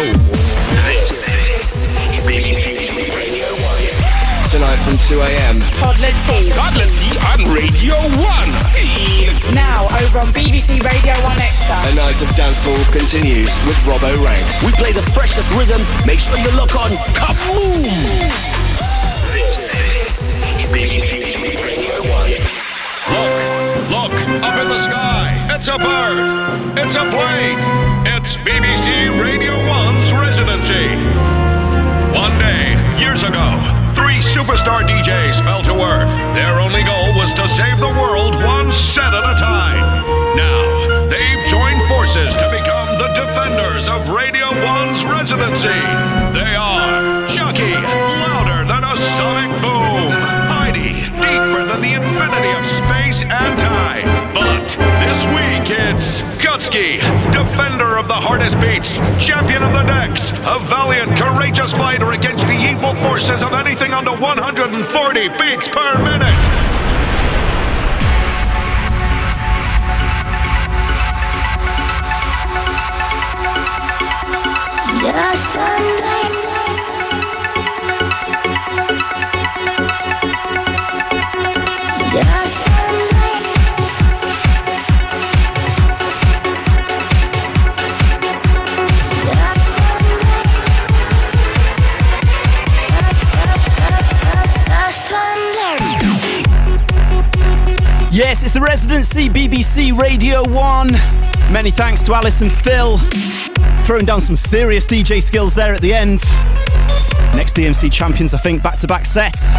roll. This is BBC Radio 1. Tonight from 2 a.m. Toddler T on Radio 1. Now over on BBC Radio 1 Extra. A night of dancehall continues with Robbo Ranks. We play the freshest rhythms. Make sure you look on Kaboom! This is BBC Radio 1. Look, up in the sky. It's a bird. It's a plane. It's BBC Radio 1's Residency. One day, years ago, 3 superstar DJs fell to earth. Their only goal was to save the world one set at a time. Now, they've joined forces to become the defenders of Radio 1's Residency. They are Chucky, louder than a sonic boom. Heidi, deeper than the infinity of space and time. But this week it's Kutski, defender of the hardest beats, champion of the decks, a valiant, courageous fighter against the evil forces of anything under 140 beats per minute. Just one night. Just one night. Just one day. Yes, it's the Residency, BBC Radio 1. Many thanks to Alice and Phil. Throwing down some serious DJ skills there at the end. Next DMC Champions, I think, back-to-back sets.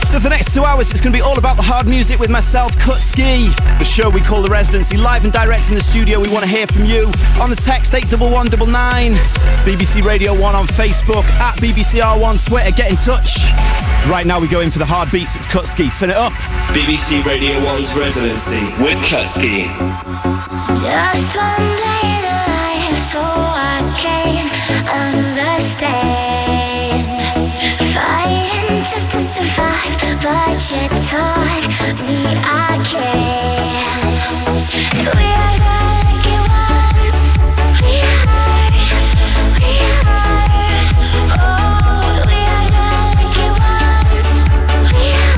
So for the next 2 hours, it's going to be all about the hard music with myself, Kutski. The show we call The Residency, live and direct in the studio. We want to hear from you on the text 81199. BBC Radio 1 on Facebook, at BBCR1 Twitter. Get in touch. Right now we go in for the hard beats. It's Kutski. Turn it up. BBC Radio 1's Residency with Kutski. Just one day in life, so I can understand. Fighting just to survive, but you taught me I can. We are the lucky ones. We are. Oh, we are the lucky ones. We are.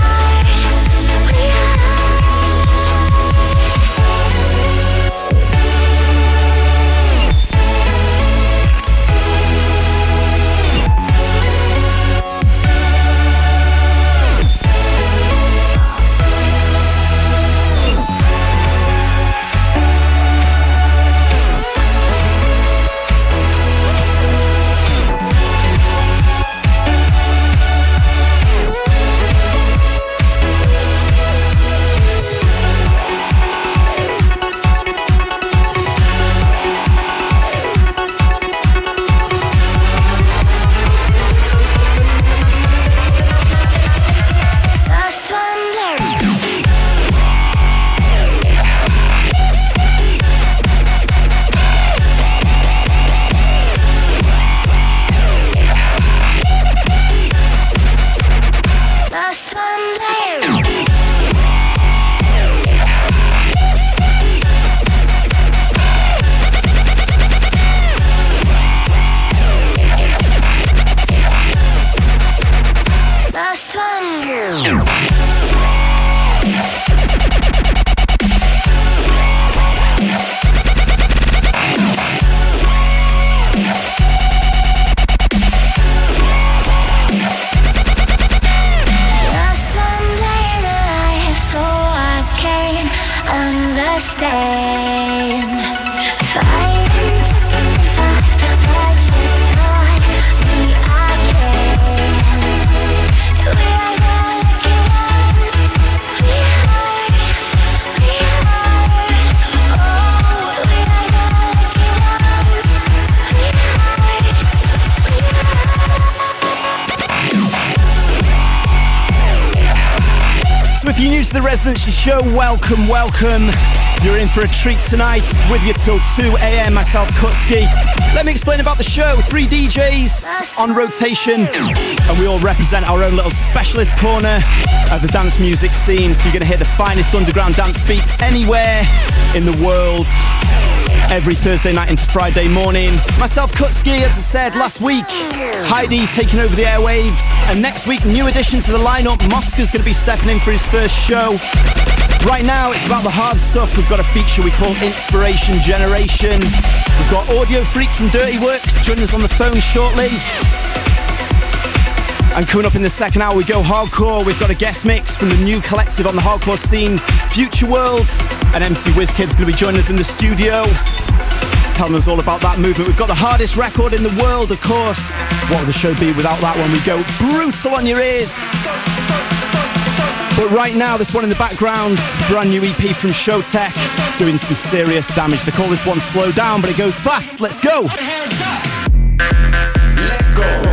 The Residency show, welcome. You're in for a treat tonight, with you till 2 a.m. Myself, Kutski. Let me explain about the show. 3 DJs on rotation, and we all represent our own little specialist corner of the dance music scene. So you're going to hear the finest underground dance beats anywhere in the world. every Thursday night into Friday morning. Myself, Kutski, as I said last week, Heidi taking over the airwaves, and next week, new addition to the lineup, Mosca's going to be stepping in for his first show. Right now, it's about the hard stuff. We've got a feature we call Inspiration Generation. We've got Audiofreq from Dirty Workz joining us on the phone shortly. And coming up in the second hour, we go hardcore. We've got a guest mix from the new collective on the hardcore scene, Future World. And MC WizKid's going to be joining us in the studio, telling us all about that movement. We've got the hardest record in the world, of course. What would the show be without that one? We go brutal on your ears. But right now, this one in the background, brand new EP from Showtek, doing some serious damage. They call this one Slow Down, but it goes fast. Let's go. Let's go.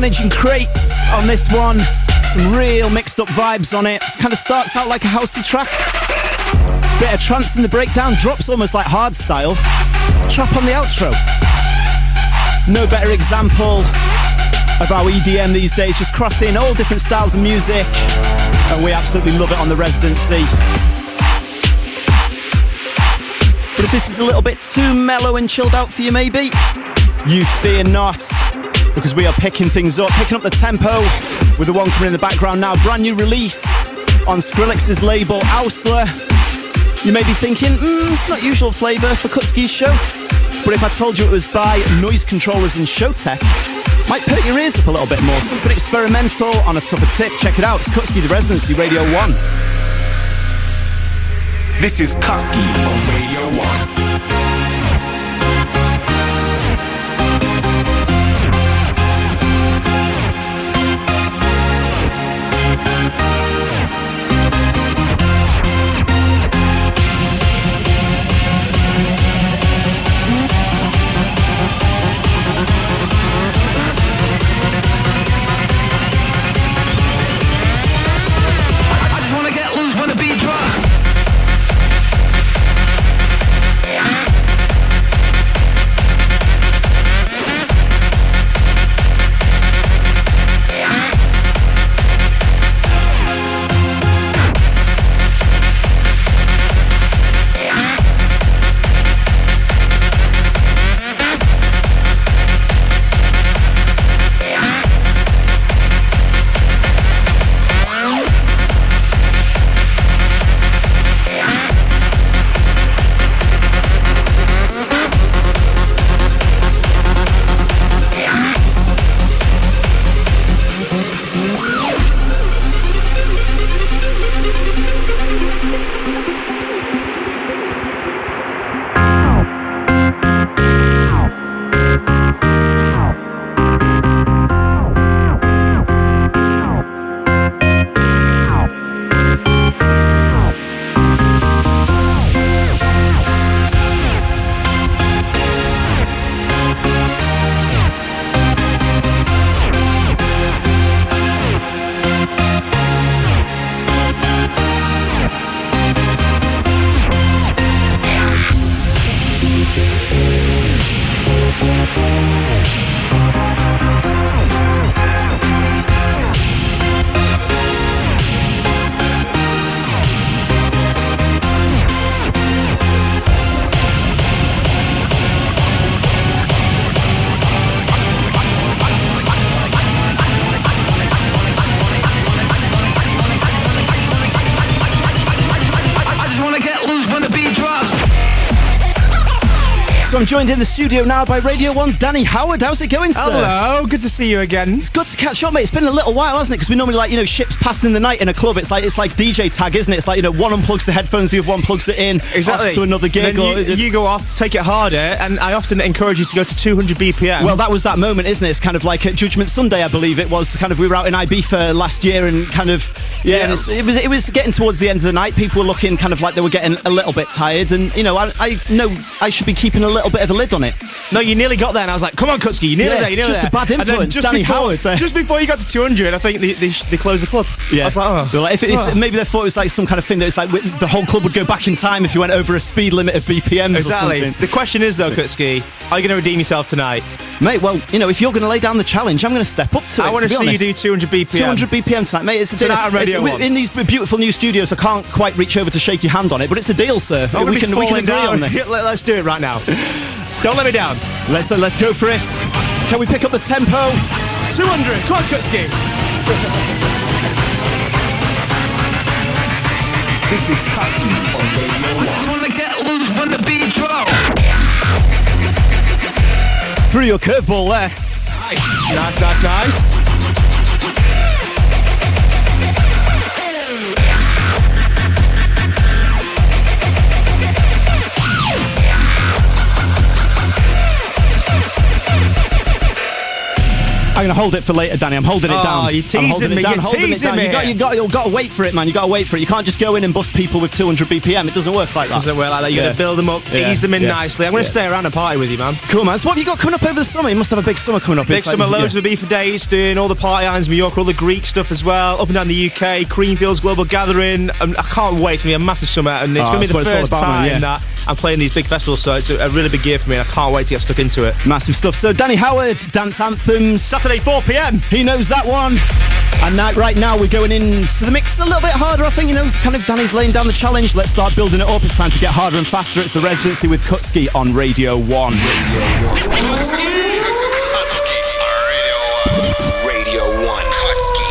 Carnage and Cratesz on this one. Some real mixed up vibes on it. Kind of starts out like a housey track. Bit of trance in the breakdown, drops almost like hardstyle. Trap on the outro. No better example of how EDM these days just cross in all different styles of music, and we absolutely love it on the Residency. But if this is a little bit too mellow and chilled out for you maybe, you fear not, because we are picking things up, picking up the tempo with the one coming in the background now. Brand new release on Skrillex's label OWSLA. You may be thinking, it's not usual flavour for Kutski's show. But if I told you it was by Noisecontrollers and Showtek, might perk your ears up a little bit more. Something experimental on a tougher tip. Check it out. It's Kutski, the Residency, Radio 1. This is Kutski on Radio 1. So I'm joined in the studio now by Radio 1's Danny Howard. How's it going, sir? Hello, good to see you again. It's good to catch up, mate. It's been a little while, hasn't it? Because we normally ships passing in the night in a club. It's like DJ tag, isn't it? It's like, one unplugs the headphones, the other one plugs it in. Exactly. Off to another gig. You go off, take it harder, and I often encourage you to go to 200 BPM. Well, that was that moment, isn't it? It's kind of like at Judgment Sunday, I believe it was. Kind of, we were out in Ibiza last year, and kind of, and it was getting towards the end of the night. People were looking kind of like they were getting a little bit tired, and I know I should be keeping a little bit of a lid on it. No, you nearly got there, and I was like, come on, Kutski, you nearly there, just a bad influence, Danny Howard. Just before you got to 200, I think they closed the club. Yeah. I was like, maybe they thought it was like some kind of thing that it's like the whole club would go back in time if you went over a speed limit of BPMs or something. The question is, though, Kutski, are you going to redeem yourself tonight? Mate, well, if you're going to lay down the challenge, I'm going to step up to it. I want to see honest. you do 200 BPM. 200 BPM tonight, mate. It's tonight on Radio 1. In these beautiful new studios, I can't quite reach over to shake your hand on it, but it's a deal, sir. We can agree on this. Let's do it right now. Don't let me down. Let's go for it. Can we pick up the tempo? 200. Come on, Kutski. This is Kutski on Radio 1. Just wanna get loose when the beat drop. Through your curveball there. Nice. I'm going going to hold it for later, Danny. I'm holding it down. Oh, you're teasing me. You're teasing me. You've got to wait for it, man. You've got to wait for it. You can't just go in and bust people with 200 BPM. It doesn't work like that. Doesn't work like that. You've got to build them up, ease them in nicely. I'm going to stay around and party with you, man. Cool, man. So what have you got coming up over the summer? You must have a big summer coming up. Big summer, loads of Ibiza days, doing all the party islands, Mallorca, all the Greek stuff as well, up and down the UK, Creamfields Global Gathering. I can't wait. It's going to be a massive summer, and it's going to be the first time that I'm playing these big festivals, so it's a really big year for me, and I can't wait to get stuck into it. Massive stuff. So Danny Howard, Dance Anthems. Saturday, 4 p.m. He knows that one. And right now we're going into the mix a little bit harder. I think, kind of Danny's laying down the challenge. Let's start building it up. It's time to get harder and faster. It's the Residency with Kutski on Radio 1. Radio 1. Kutski.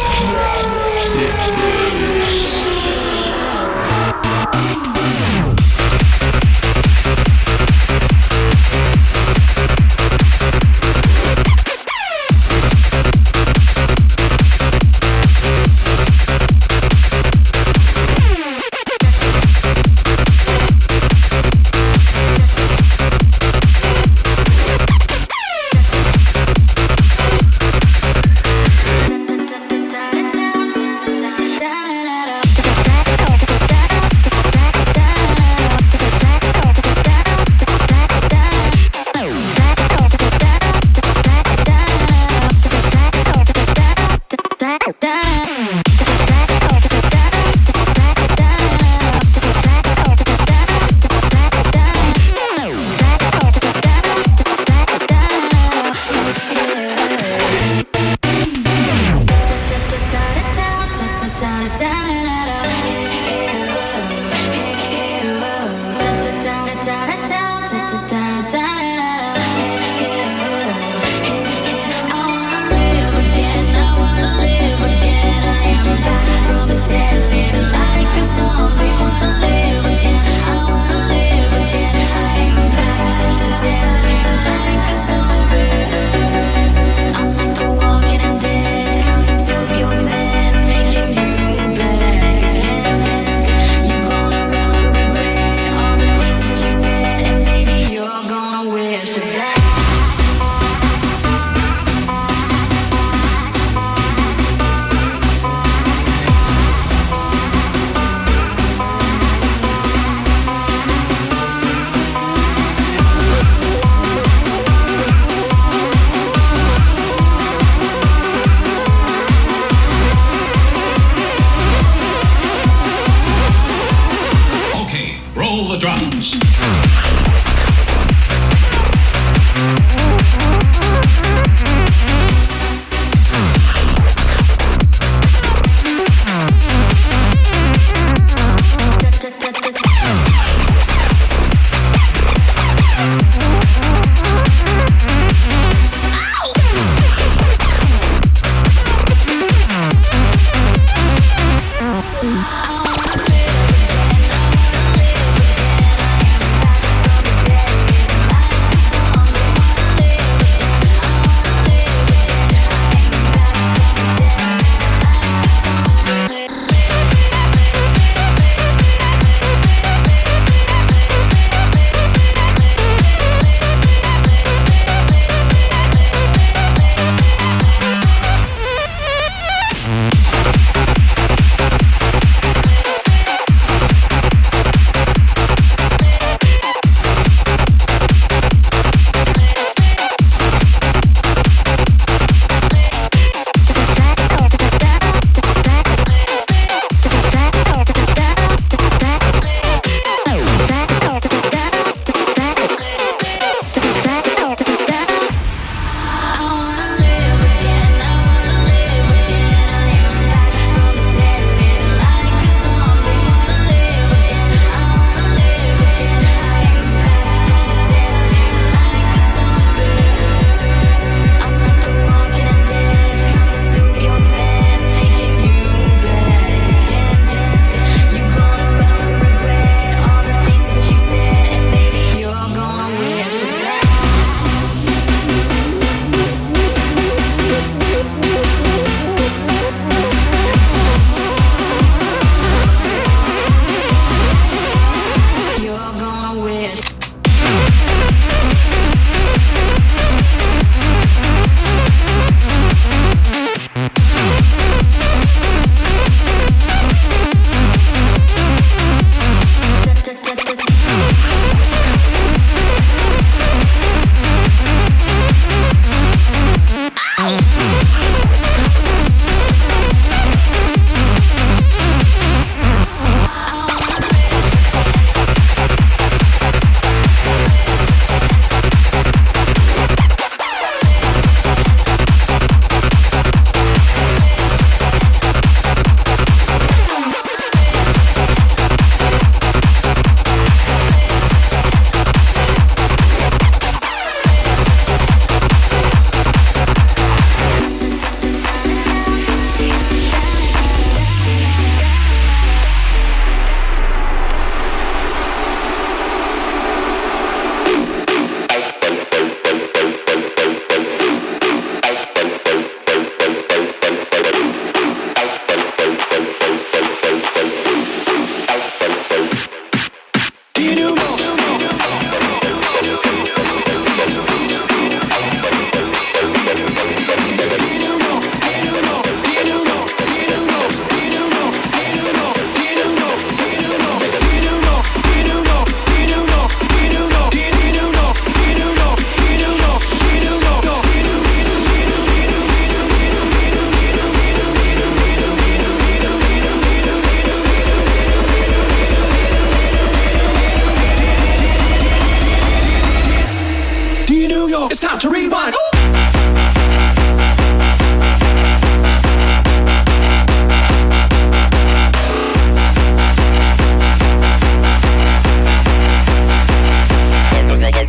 time to rewind.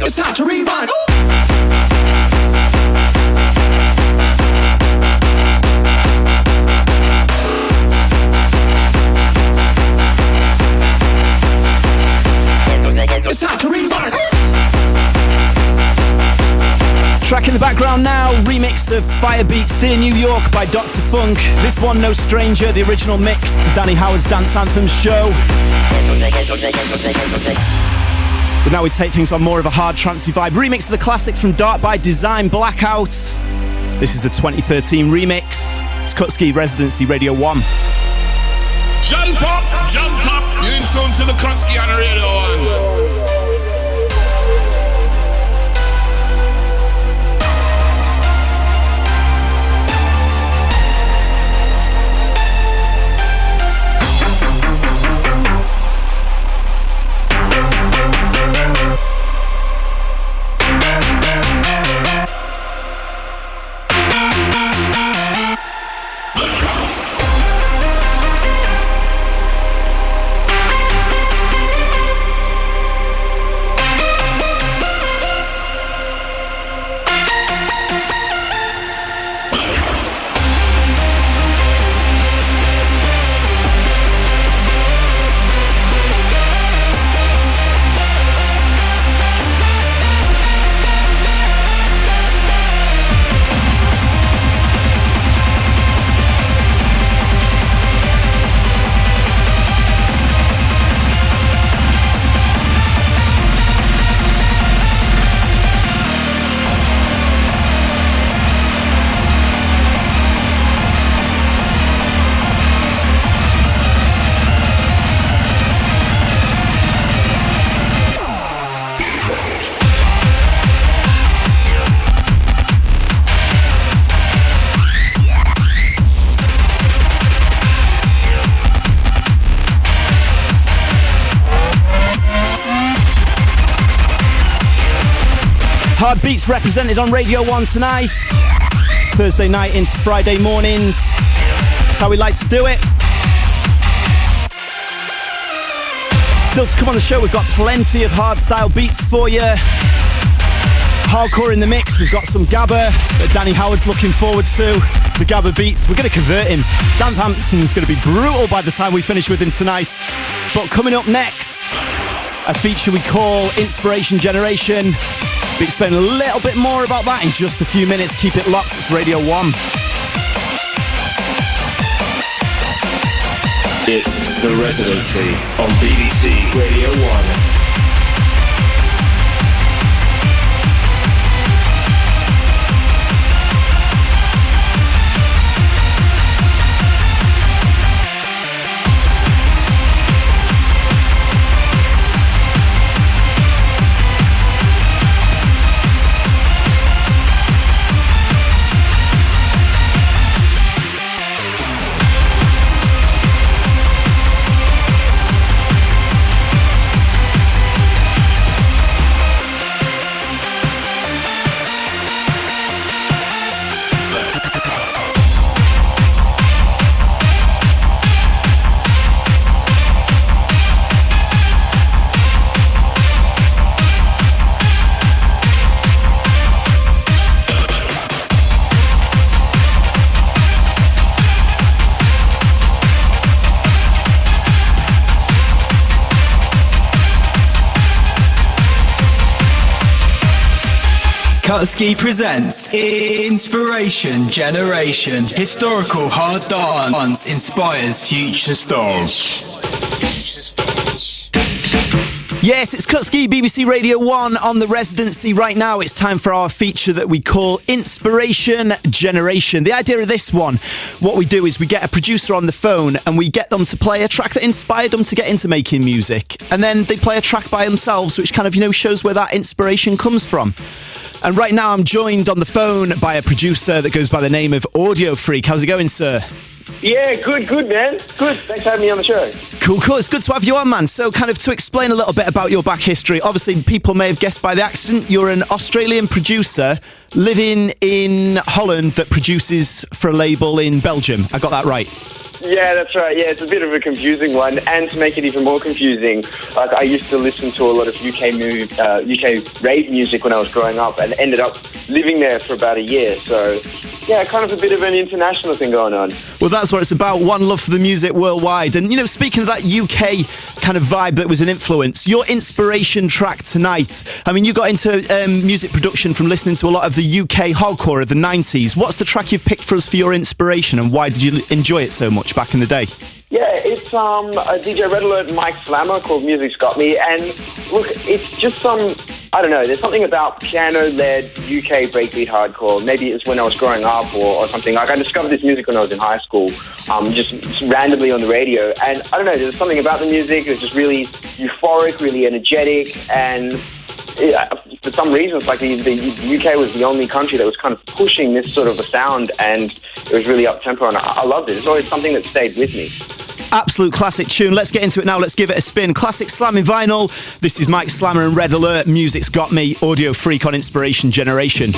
It's time to rewind. It's time to rewind. Track in the background now, remix of Firebeatz Dear New York by Dr. Phunk. This one, No Stranger, the original mix to Danny Howard's Dance Anthems show. But now we take things on more of a hard trancey vibe. Remix of the classic from Dark by Design, Blackout. This is the 2013 remix. It's Kutski, Residency, Radio 1. Jump up, jump up. You're in tune to the Kutski on Radio 1. Hard beats represented on Radio 1 tonight. Thursday night into Friday mornings. That's how we like to do it. Still to come on the show, we've got plenty of hardstyle beats for you. Hardcore in the mix, we've got some Gabba that Danny Howard's looking forward to. The Gabba beats, we're going to convert him. Dan Hampton's going to be brutal by the time we finish with him tonight. But coming up next, a feature we call Inspiration Generation. We'll explain a little bit more about that in just a few minutes. Keep it locked, it's Radio 1. It's The Residency on BBC Radio 1. Kutski presents Inspiration Generation. Historical hard dance inspires future stars. Yes, it's Kutski, BBC Radio 1 on the Residency right now. It's time for our feature that we call Inspiration Generation. The idea of this one, what we do is we get a producer on the phone and we get them to play a track that inspired them to get into making music. And then they play a track by themselves, which kind of, shows where that inspiration comes from. And right now I'm joined on the phone by a producer that goes by the name of Audiofreq. How's it going, sir? Yeah, good, man. Good. Thanks for having me on the show. Cool. It's good to have you on, man. So, kind of to explain a little bit about your back history, obviously people may have guessed by the accent, you're an Australian producer living in Holland that produces for a label in Belgium. I got that right? Yeah, that's right. Yeah, it's a bit of a confusing one. And to make it even more confusing, like I used to listen to a lot of UK rave music when I was growing up and ended up living there for about a year. So, yeah, kind of a bit of an international thing going on. Well, that's what it's about. One love for the music worldwide. And, you know, speaking of that UK kind of vibe that was an influence, your inspiration track tonight, I mean, you got into music production from listening to a lot of the UK hardcore of the 90s. What's the track you've picked for us for your inspiration, and why did you enjoy it so much back in the day? Yeah, it's a DJ Red Alert Mike Slammer called Music's Got Me, and look, it's just I don't know, there's something about piano-led UK breakbeat hardcore. Maybe it's when I was growing up or something. Like, I discovered this music when I was in high school, just randomly on the radio, and I don't know, there's something about the music that's just really euphoric, really energetic, and for some reasons, like the UK was the only country that was kind of pushing this sort of a sound, and it was really up-tempo, and I loved it. It's always something that stayed with me. Absolute classic tune. Let's get into it now. Let's give it a spin. Classic Slammin' vinyl. This is Mike Slammer and Red Alert. Music's Got Me. Audiofreq on Inspiration Generation.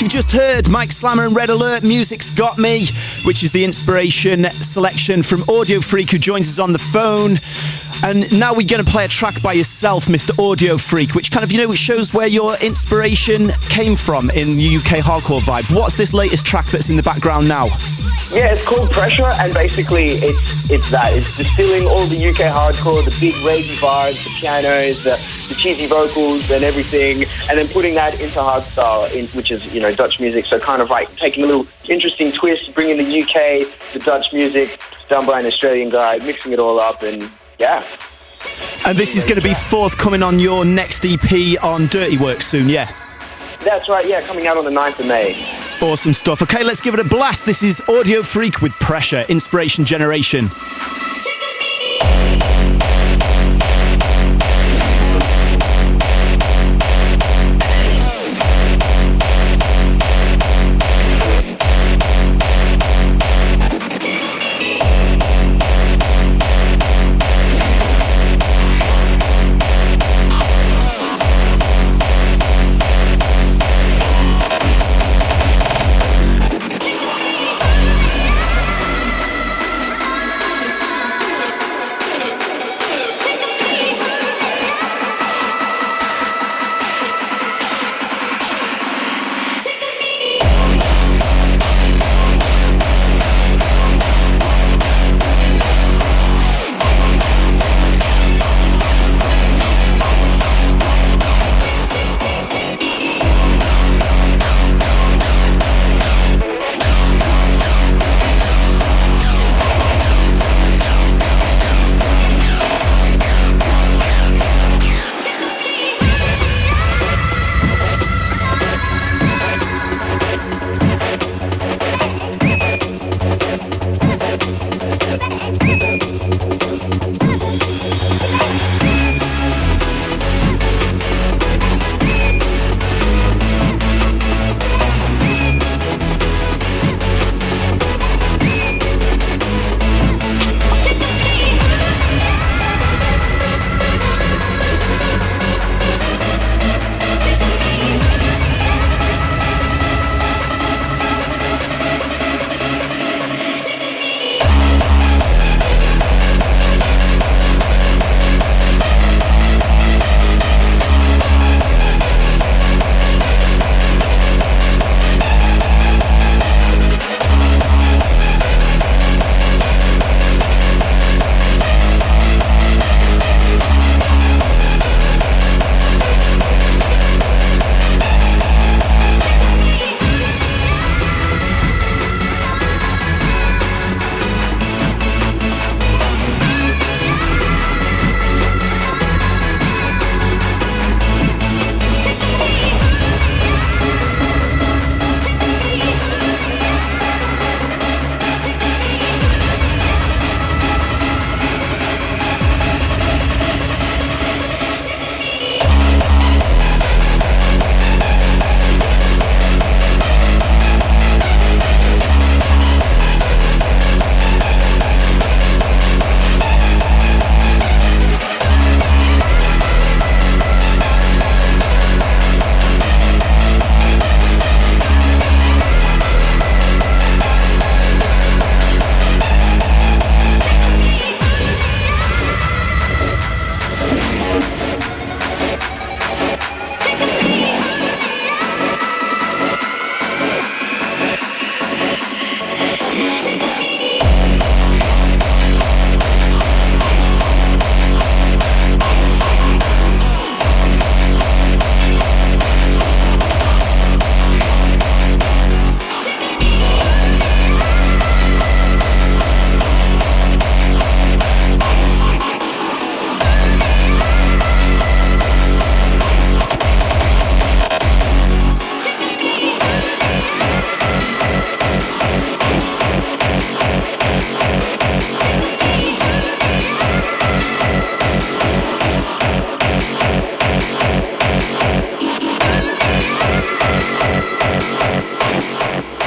you've just heard Mike Slammer and Red Alert, Music's Got Me, which is the inspiration selection from Audiofreq, who joins us on the phone. And now we're going to play a track by yourself, Mr. Audiofreq, which kind of, it shows where your inspiration came from in the UK hardcore vibe. What's this latest track that's in the background now? Yeah, it's called Pressure, and basically it's that. It's distilling all the UK hardcore, the big ragey vibes, the pianos, the cheesy vocals and everything, and then putting that into hardstyle, which is, Dutch music. So kind of like taking a little interesting twist, bringing the UK, the Dutch music, done by an Australian guy, mixing it all up, and yeah. And this is going to be forthcoming on your next EP on Dirty Work soon, yeah? That's right, yeah, coming out on the 9th of May. Awesome stuff. Okay, let's give it a blast. This is Audiofreq with Pressure, Inspiration Generation.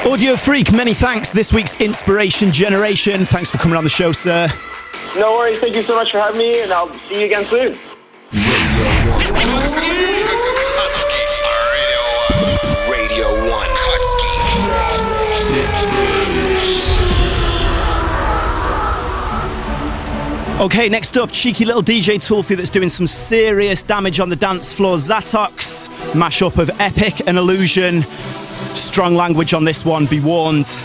Audiofreq, many thanks. This week's Inspiration Generation. Thanks for coming on the show, sir. No worries. Thank you so much for having me, and I'll see you again soon. Radio 1. Kutski. Okay, next up, cheeky little DJ tool for you that's doing some serious damage on the dance floor. Zatox, mashup of Epic and Illusion. Strong language on this one, be warned.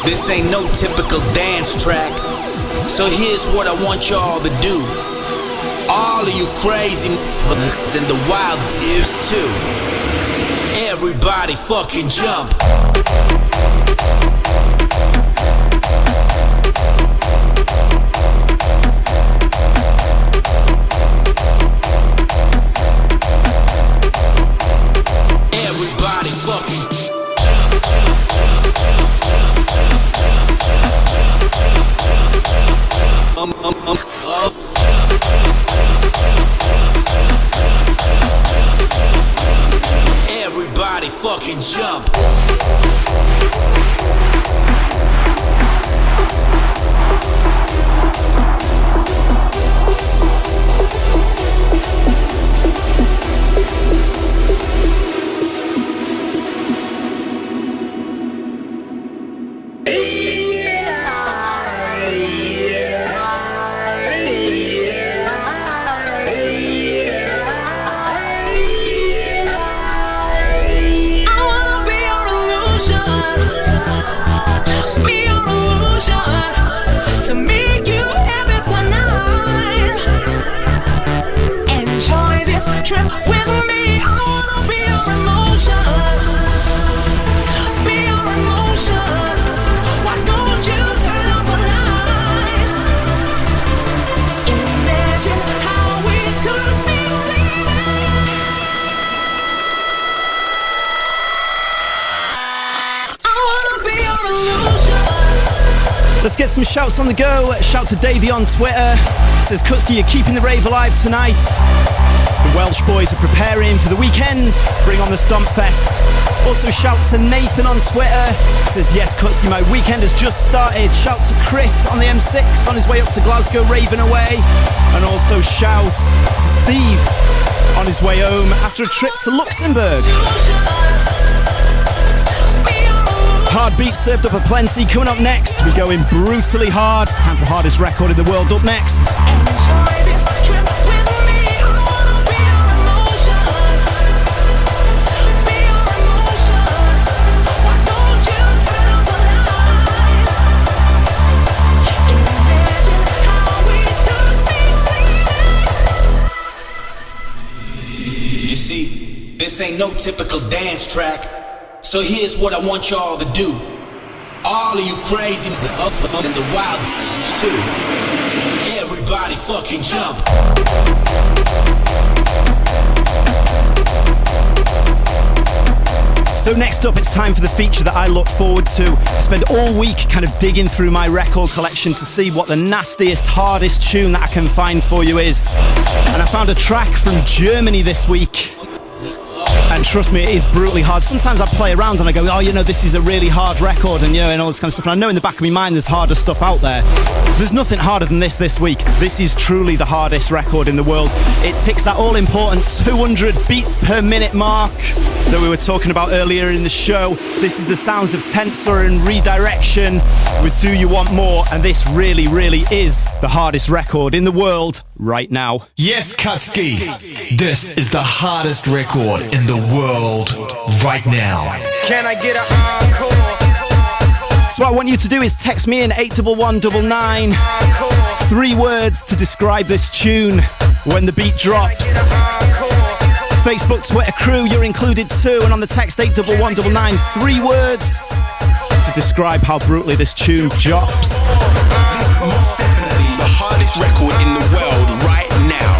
This ain't no typical dance track, so here's what I want y'all to do. All of you crazy motherfuckers and the wild ears too. Everybody fucking jump. Everybody fucking Everybody fucking jump. Let's get some shouts on the go. Shout to Davey on Twitter. Says, Kutski, you're keeping the rave alive tonight. The Welsh boys are preparing for the weekend. Bring on the Stomp Fest. Also shout to Nathan on Twitter. Says, yes, Kutski, my weekend has just started. Shout to Chris on the M6 on his way up to Glasgow, raving away. And also shout to Steve on his way home after a trip to Luxembourg. Hard beats served up aplenty. Coming up next, we go in brutally hard. It's time for the hardest record in the world. Up next. You see, this ain't no typical dance track. So here's what I want y'all to do. All of you crazies are up in the wild too. Everybody fucking jump. So next up, it's time for the feature that I look forward to. I spend all week kind of digging through my record collection to see what the nastiest, hardest tune that I can find for you is. And I found a track from Germany this week. And trust me, it is brutally hard. Sometimes I play around and I go, oh, you know, this is a really hard record and, you know, and all this kind of stuff. And I know in the back of my mind there's harder stuff out there. There's nothing harder than this week. This is truly the hardest record in the world. It ticks that all-important 200 beats per minute mark that we were talking about earlier in the show. This is the sounds of Tensor and Redirection with Do You Want More? And this really, really is the hardest record in the world right now. Yes, Kutski, this is the hardest record in the world right now. Can I get an encore? So what I want you to do is text me in 81199 3 words to describe this tune when the beat drops. Facebook, Twitter crew, you're included too. And on the text 81199 3 words to describe how brutally this tune drops. This is most definitely the hardest record in the world right now.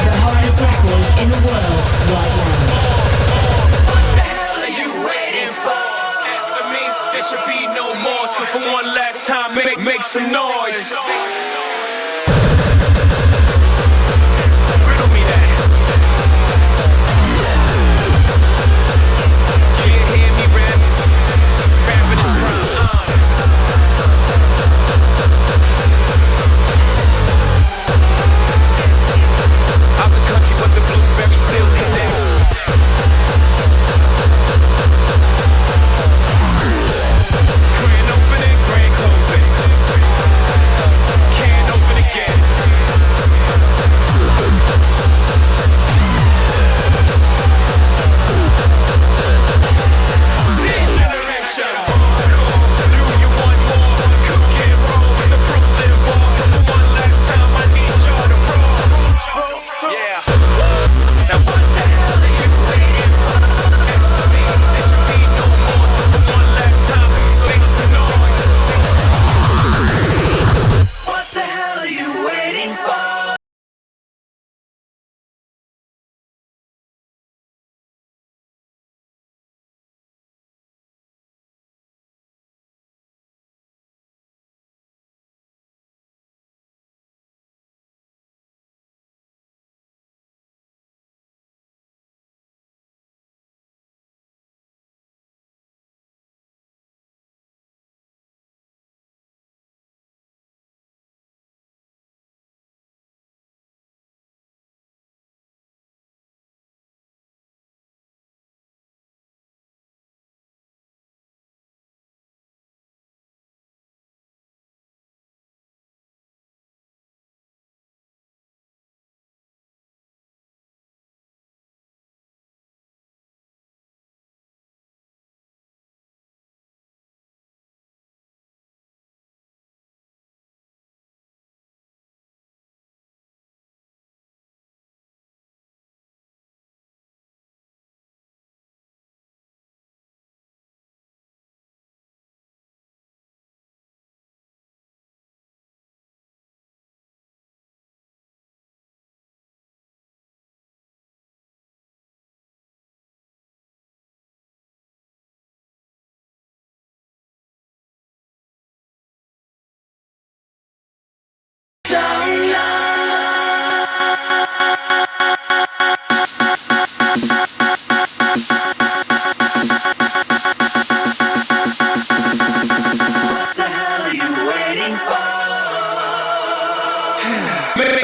The hardest Make some noise. Riddle me that. You hear me rap? Rapping is prime. Out the country, but the blueberry still connect. Grand opening, grand closing. Can't open again. This generation, do you want more? Cook and roll with the Brooklyn ball. For one last time, I need y'all to roll. Yeah. Now what the hell are you waiting for? There should be no more. For one last time, make some noise. What the hell are you waiting for?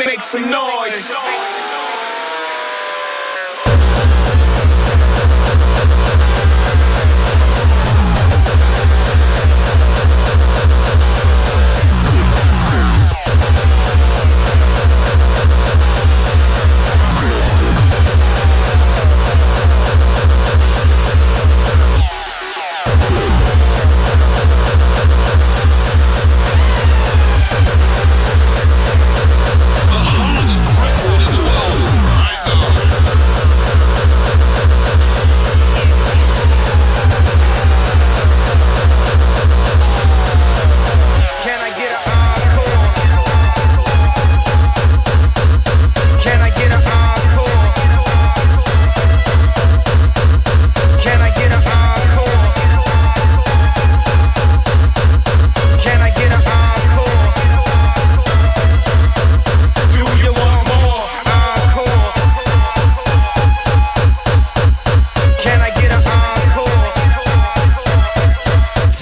Make some noise.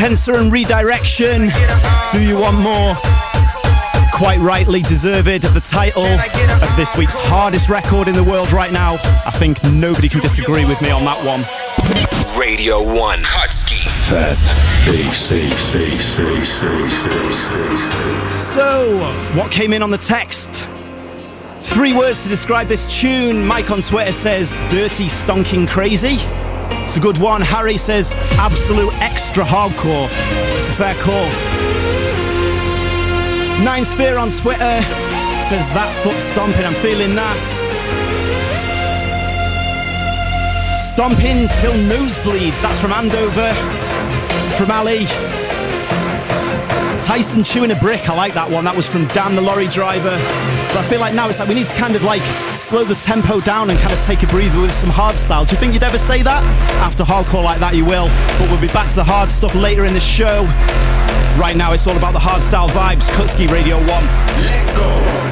Tensor and Redirection, Do You Want More? Quite rightly deserved of the title of this week's hardest record in the world right now. I think nobody can disagree with me on that one. Radio 1. Kutski. Fat BC. So, what came in on the text? 3 words to describe this tune. Mike on Twitter says, dirty, stonking, crazy. It's a good one. Harry says, absolute extra hardcore. It's a fair call. Nine Sphere on Twitter says, that foot stomping, I'm feeling that. Stomping till nosebleeds. That's from Andover. From Ali. Tyson chewing a brick. I like that one. That was from Dan the lorry driver. But I feel like now it's like we need to kind of like slow the tempo down and kind of take a breather with some hardstyle. Do you think you'd ever say that? After hardcore like that you will. But we'll be back to the hard stuff later in the show. Right now it's all about the hardstyle vibes. Kutski, Radio 1. Let's go.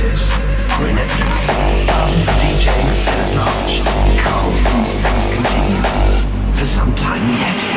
witnesses are in evidence. Dozens of DJs at large can't see sound continue for some time yet.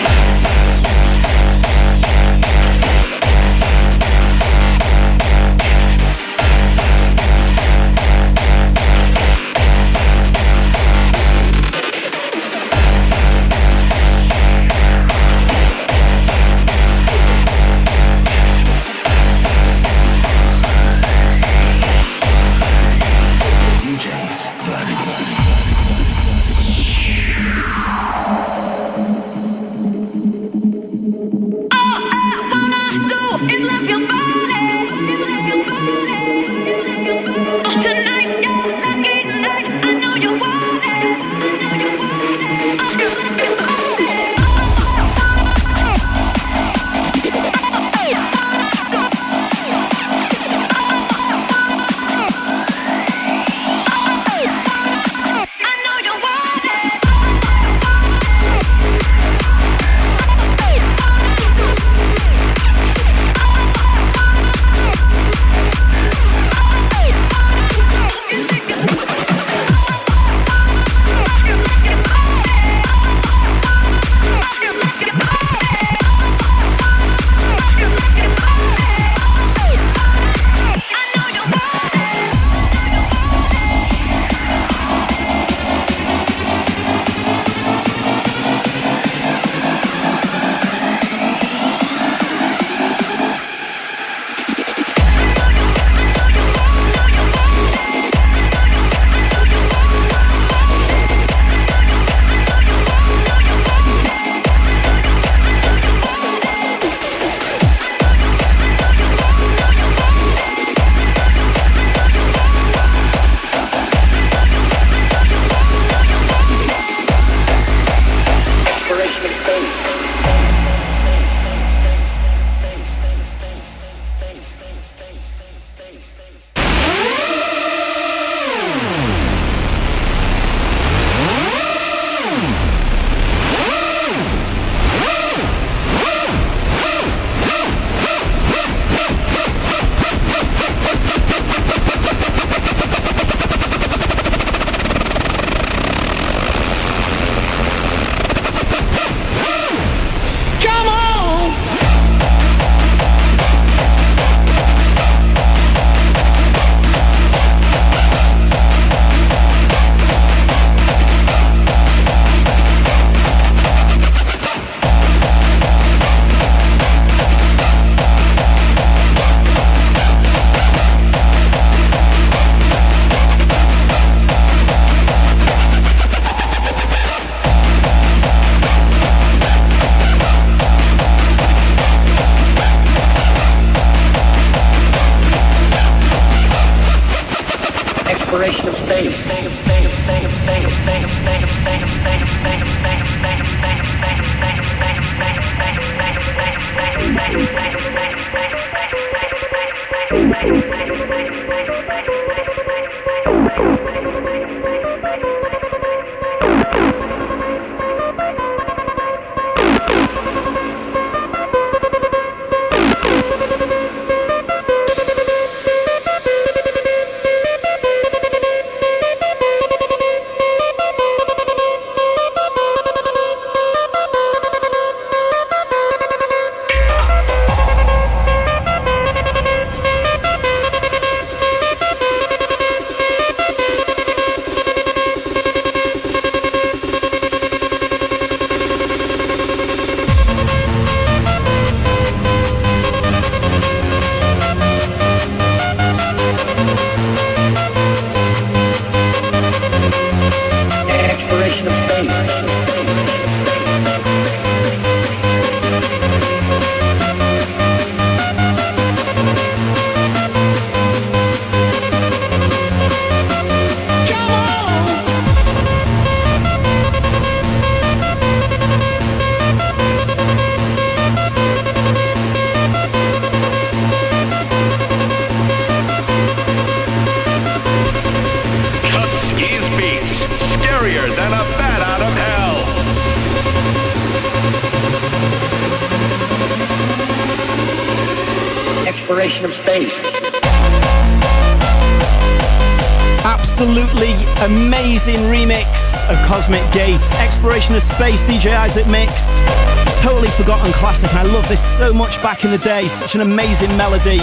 Exploration of space. absolutely amazing remix of Cosmic Gates, Exploration of Space, DJ Isaac mix. Totally forgotten classic, and I love this so much back in the day. Such an amazing melody.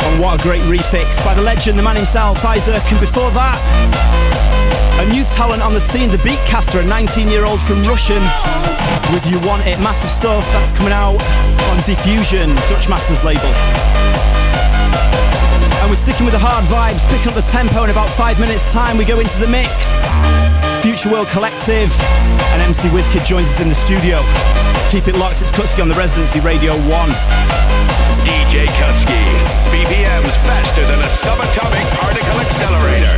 And what a great refix by the legend, the man himself, Isaac. And before that, a new talent on the scene, the Beatcaster, a 19-year-old from Russian, with You Want It. Massive stuff. That's coming out on Diffuzion, Dutch Masters label. And we're sticking with the hard vibes, picking up the tempo in about 5 minutes time. We go into the mix. Future World Collective and MC WizKid joins us in the studio. Keep it locked, it's Kutski on the Residency Radio 1. DJ Kutski, BPMs faster than a subatomic particle accelerator.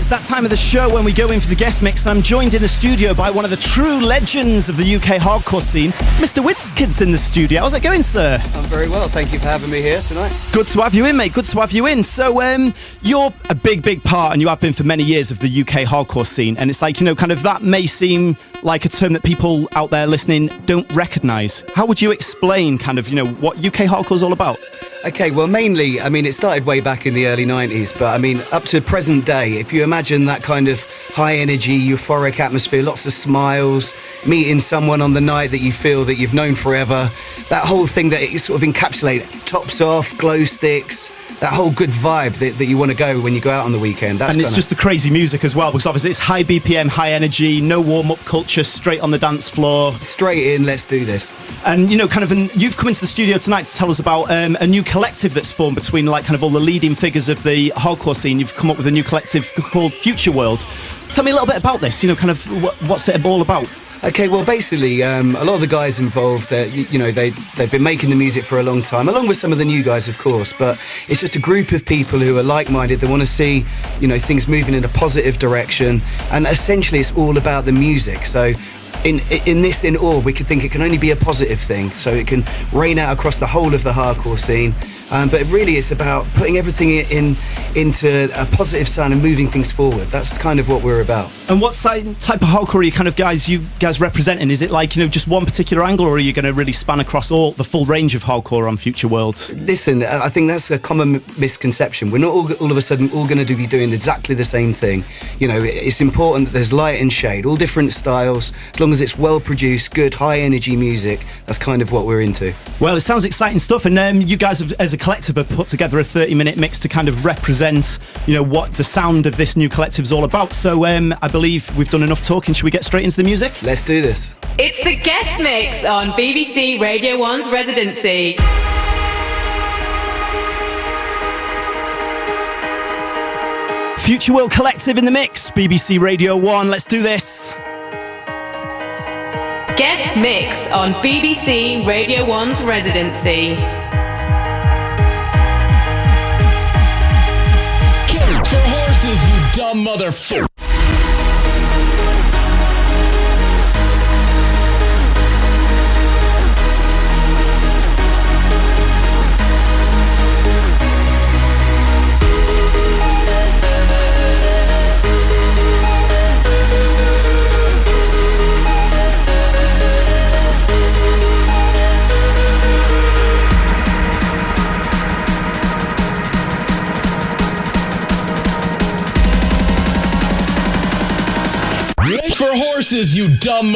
That time of the show when we go in for the guest mix, and I'm joined in the studio by one of the true legends of the UK hardcore scene, Mr. WizKid's in the studio. How's it going, sir? I'm very well, thank you for having me here tonight. Good to have you in, mate, good to have you in. So you're a big part, and you have been for many years, of the UK hardcore scene, and it's like, you know, kind of that may seem like a term that people out there listening don't recognise. How would you explain kind of, you know, what UK hardcore is all about? Okay, well, mainly, I mean, it started way back in the early 90s, but I mean, up to present day, if you imagine that kind of high energy, euphoric atmosphere, lots of smiles, meeting someone on the night that you feel that you've known forever, that whole thing that it sort of encapsulates, tops off, glow sticks, that whole good vibe that you want to go when you go out on the weekend. That's and it's just the crazy music as well, because obviously it's high BPM, high energy, no warm-up culture, straight on the dance floor. Straight in, let's do this. And, you know, kind of, you've come into the studio tonight to tell us about a new collective that's formed between, like, kind of all the leading figures of the hardcore scene. You've come up with a new collective called Future World. Tell me a little bit about this, you know, kind of what's it all about? Okay, well, basically, a lot of the guys involved, you know, they've been making the music for a long time, along with some of the new guys, of course, but it's just a group of people who are like-minded. They want to see, you know, things moving in a positive direction, and essentially it's all about the music. So in all, we could think it can only be a positive thing, so it can rain out across the whole of the hardcore scene. But really, it's about putting everything into a positive sound and moving things forward. That's kind of what we're about. And what type of hardcore are you guys representing? Is it like, you know, just one particular angle, or are you going to really span across the full range of hardcore on Future World? Listen, I think that's a common misconception. We're not all of a sudden all going to be doing exactly the same thing. You know, it's important that there's light and shade, all different styles, as long as it's well produced, good, high energy music. That's kind of what we're into. Well, it sounds exciting stuff, and you guys have, as a collective, have put together a 30-minute mix to kind of represent, you know, what the sound of this new collective is all about. So I believe we've done enough talking. Should we get straight into the music? Let's do this. It's the guest mix on BBC Radio 1's Residency. Future World Collective in the mix, BBC Radio 1. Let's do this. Guest mix on BBC Radio 1's Residency. Kill for horses, you dumb motherfucker. deuces, you dumb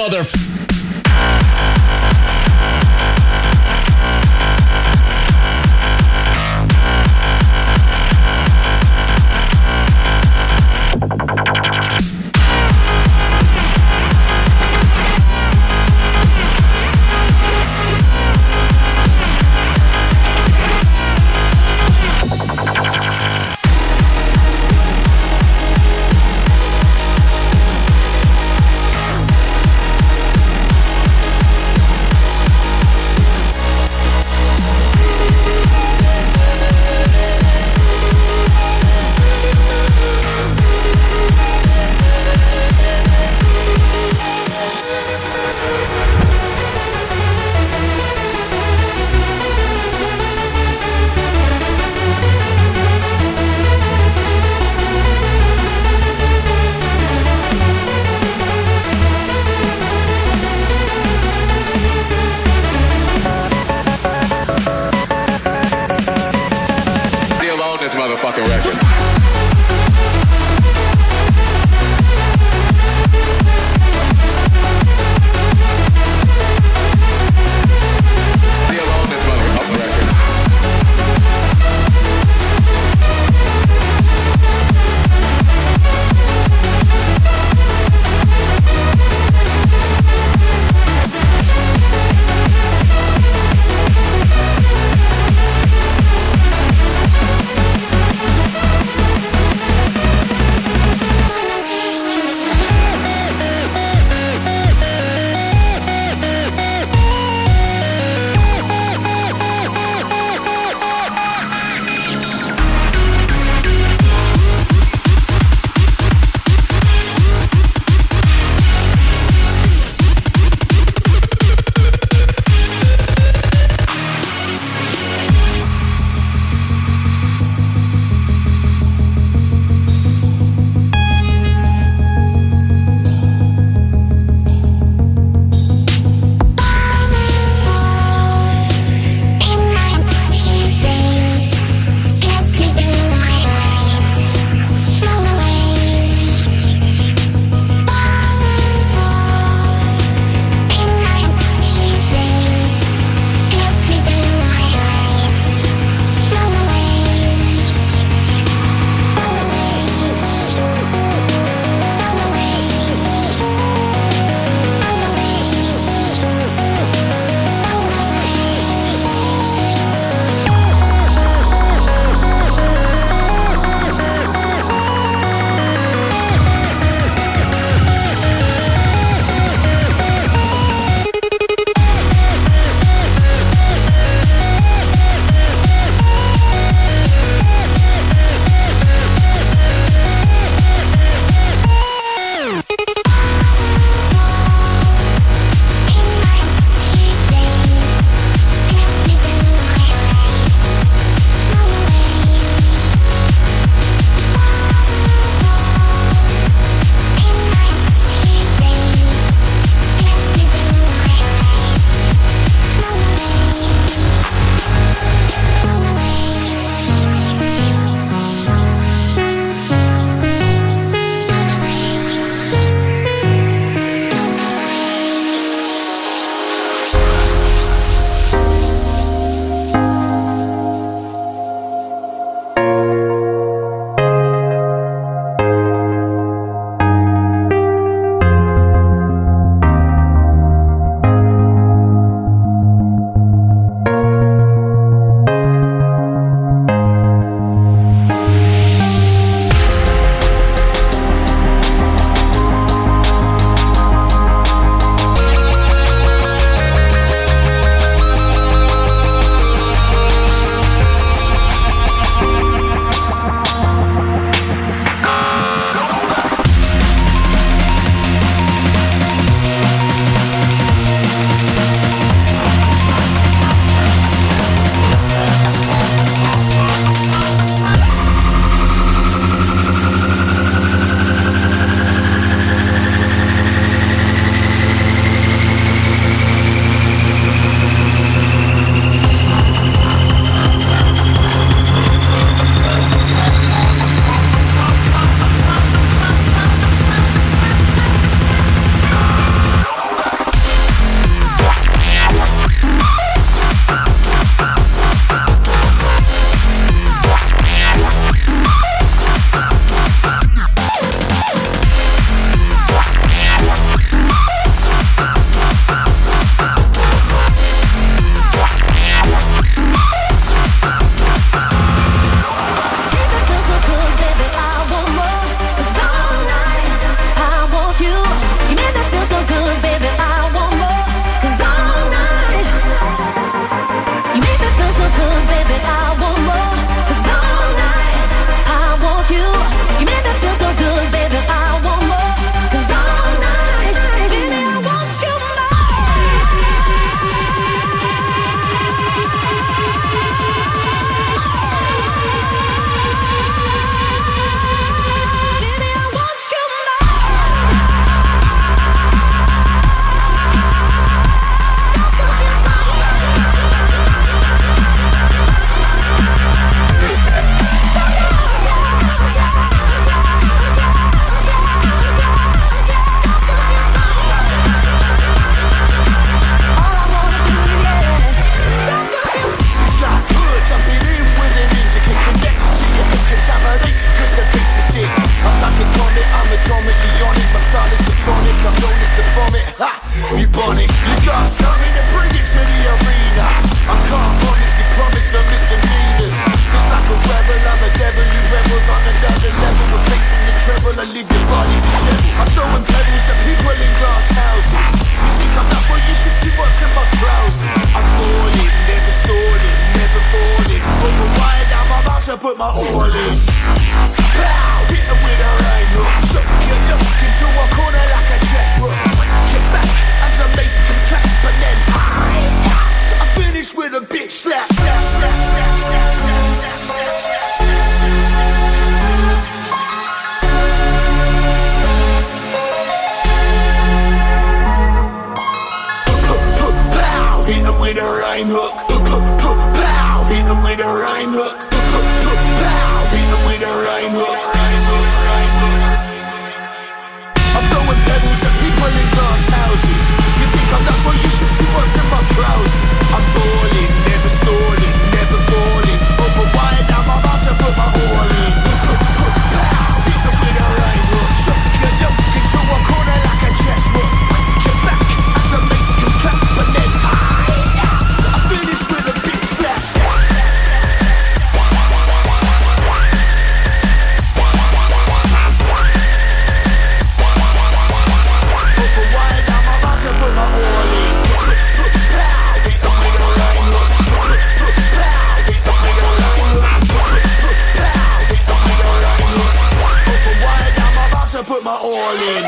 good, baby, I want more. 'Cause all night I want you. You make me feel so good, baby, I want more. 'Cause all night, baby, I want you Ebonic, you got something to bring it to the arena. I can't honestly promise no misdemeanors. Cause like a rebel, I'm a devil who rebels on another level. Replacing the treble, I leave your body disheveled. I'm throwing pebbles at people in glass houses. You think I'm nuts? Well, you should see what's in my trousers. I'm falling, never stalling, never falling. Over wide, I'm about to put my all in. Pow, hit them with a right hook. Shut your look into a corner like a chess rook. Get back as I make them clap, but then I finish with a big slap. Pow, hit them with a rhyme hook. Pow, hit them with a rhyme hook. Pow, hit them with a rhyme hook. I'm throwing pebbles at people in glass houses. You think I'm nuts? Well, you should see what's in my trousers. I'm balling, never stalling, never falling. Over wide, I'm about to put my all in. Pow, hit them with a right hook. Shut your look into a corner like a chess rook. Get back as I make them clap, but then I finish with a big slap. Put my all in.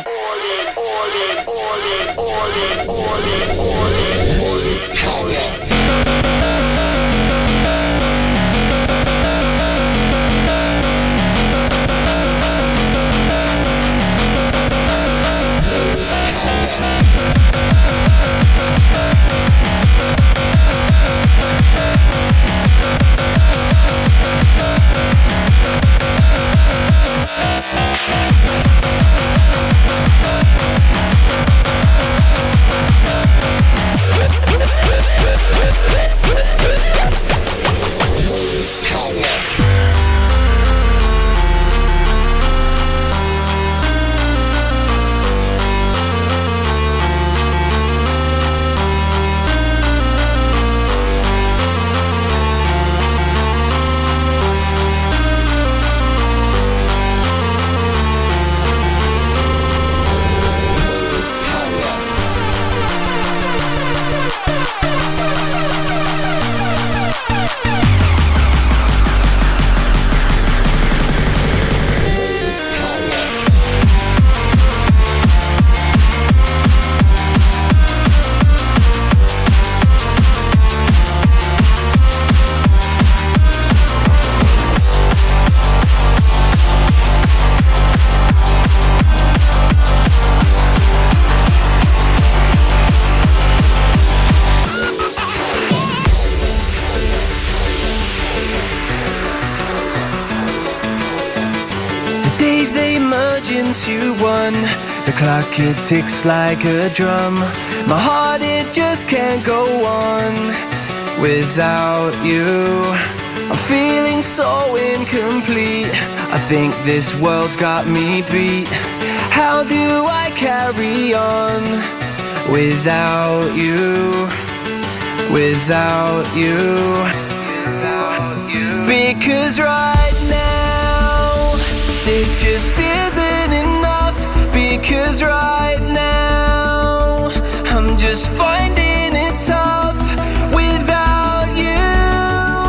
Into one, the clock it ticks like a drum. My heart it just can't go on without you. I'm feeling so incomplete. I think this world's got me beat. How do I carry on without you? Without you? Without you? Because right now this just isn't enough. Because right now I'm just finding it tough without you.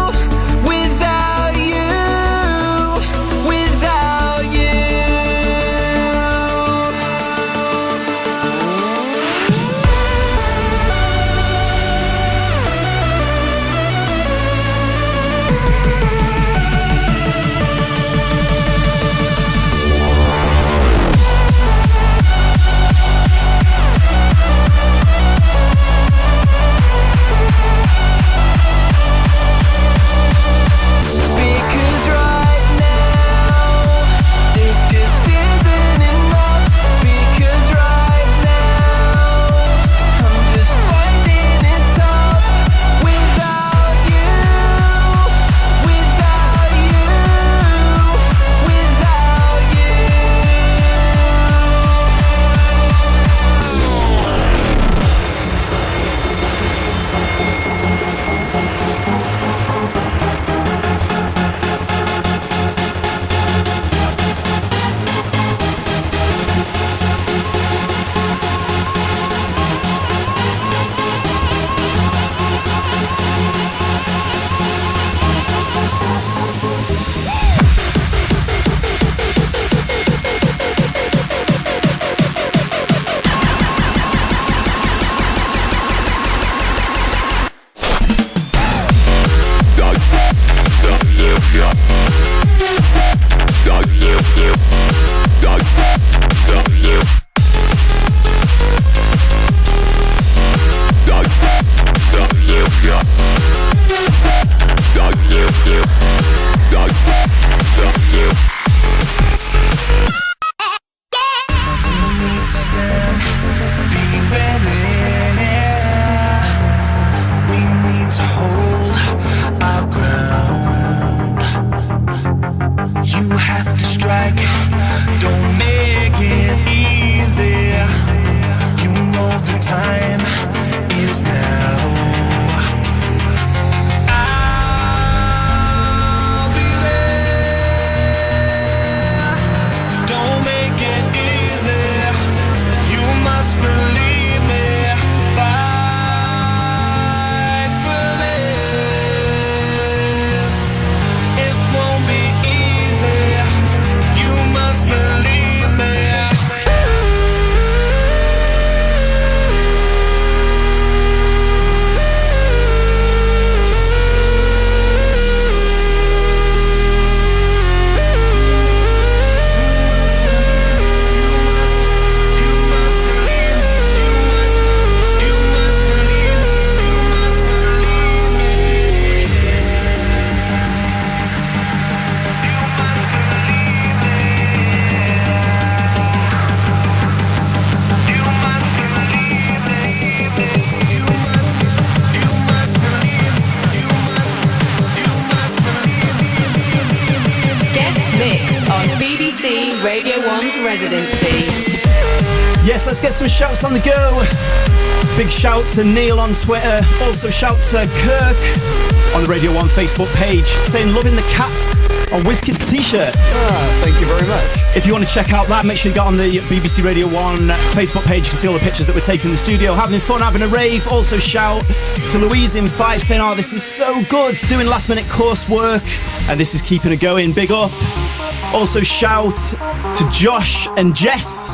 BBC Radio 1's Residency. Yes, let's get some shouts on the go. Big shout to Neil on Twitter. Also shout to Kirk on the Radio 1 Facebook page saying loving the cats on WizKids t-shirt. Thank you very much. If you want to check out that, make sure you get on the BBC Radio 1 Facebook page. You can see all the pictures that we're taking in the studio, having fun, having a rave. Also shout to Louise in 5 saying, oh, this is so good, doing last minute coursework and this is keeping it going, big up. Also shout to Josh and Jess.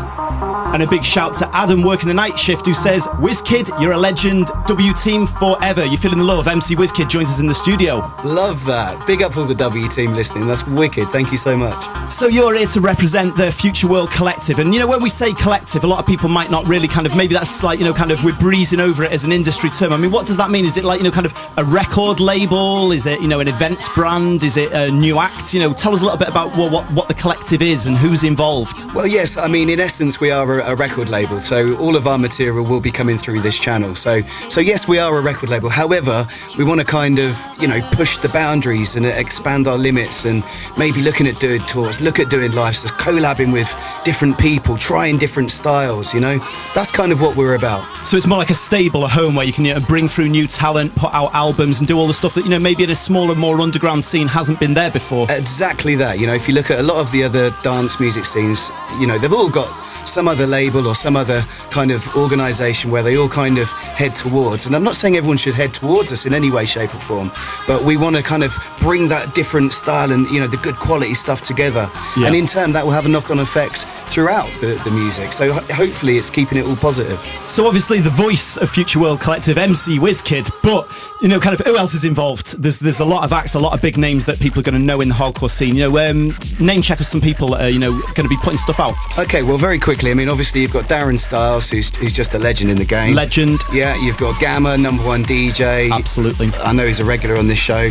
And a big shout to Adam working the night shift who says, WizKid, you're a legend, W Team forever. You feeling the love? MC WizKid joins us in the studio. Love that. Big up all the W Team listening. That's wicked. Thank you so much. So you're here to represent the Future World Collective. And, you know, when we say collective, a lot of people might not really kind of, maybe that's like, you know, kind of we're breezing over it as an industry term. I mean, what does that mean? Is it like, you know, kind of a record label? Is it, you know, an events brand? Is it a new act? You know, tell us a little bit about what the collective is and who's involved. Well, yes, I mean, in essence, we are a record label, so all of our material will be coming through this channel. So yes, we are a record label. However, we want to kind of, you know, push the boundaries and expand our limits, and maybe looking at doing tours, look at doing live, so collabing with different people, trying different styles. You know, that's kind of what we're about. So it's more like a stable, a home where you can, you know, bring through new talent, put out albums, and do all the stuff that, you know, maybe in a smaller, more underground scene hasn't been there before. Exactly that. You know, if you look at a lot of the other dance music scenes, you know, they've all got some other label or some other kind of organisation where they all kind of head towards. And I'm not saying everyone should head towards us in any way, shape or form, but we want to kind of bring that different style and, you know, the good quality stuff together. Yeah. And in turn, that will have a knock-on effect throughout the music. So hopefully it's keeping it all positive. So obviously the voice of Future World Collective, MC WizKid, but, you know, kind of who else is involved? There's a lot of acts, a lot of big names that people are going to know in the hardcore scene. You know, name check us some people that are, you know, going to be putting stuff out. Okay, well, very quickly, I mean, obviously you've got Darren Styles, who's just a legend in the game. Legend. Yeah, you've got Gamma, #1 DJ. Absolutely. I know he's a regular on this show.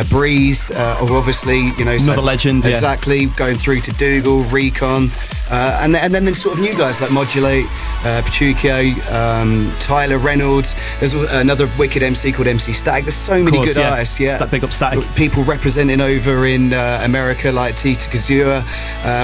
Vries, obviously, you know. Another legend, exactly, yeah. Going through to Dougal, Recon, and then sort of new guys like Modulate, Petruchio, Tyler Reynolds. There's another wicked MC called MC Static. There's so many good artists, yeah. Big up Static. People representing over in America like Tita Kazua.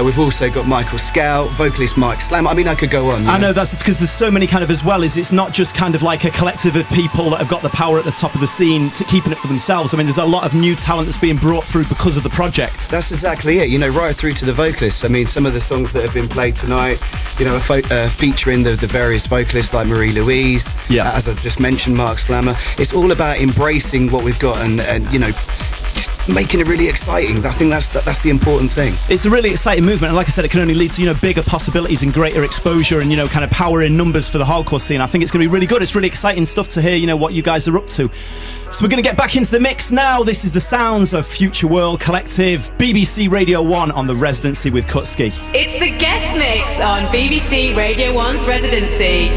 We've also got Michael Scout, vocalist Mike Slam. I mean, I could go on. I know, that's because there's so many kind of, as well as it's not just kind of like a collective of people that have got the power at the top of the scene to keeping it for themselves. I mean, there's a lot of new talent that's being brought through because of the project. That's exactly it, you know, right through to the vocalists. I mean, some of the songs that have been played tonight, you know, featuring the various vocalists like Marie-Louise, as I just mentioned, Mark Slammer. It's all about embracing what we've got and you know, just making it really exciting. I think that's the important thing. It's a really exciting movement, and like I said, it can only lead to, you know, bigger possibilities and greater exposure and, you know, kind of power in numbers for the hardcore scene. I think it's going to be really good. It's really exciting stuff to hear, you know, what you guys are up to. So we're going to get back into the mix now. This is the sounds of Future World Collective, BBC Radio 1 on the Residency with Kutski. It's the guest mix on BBC Radio 1's Residency.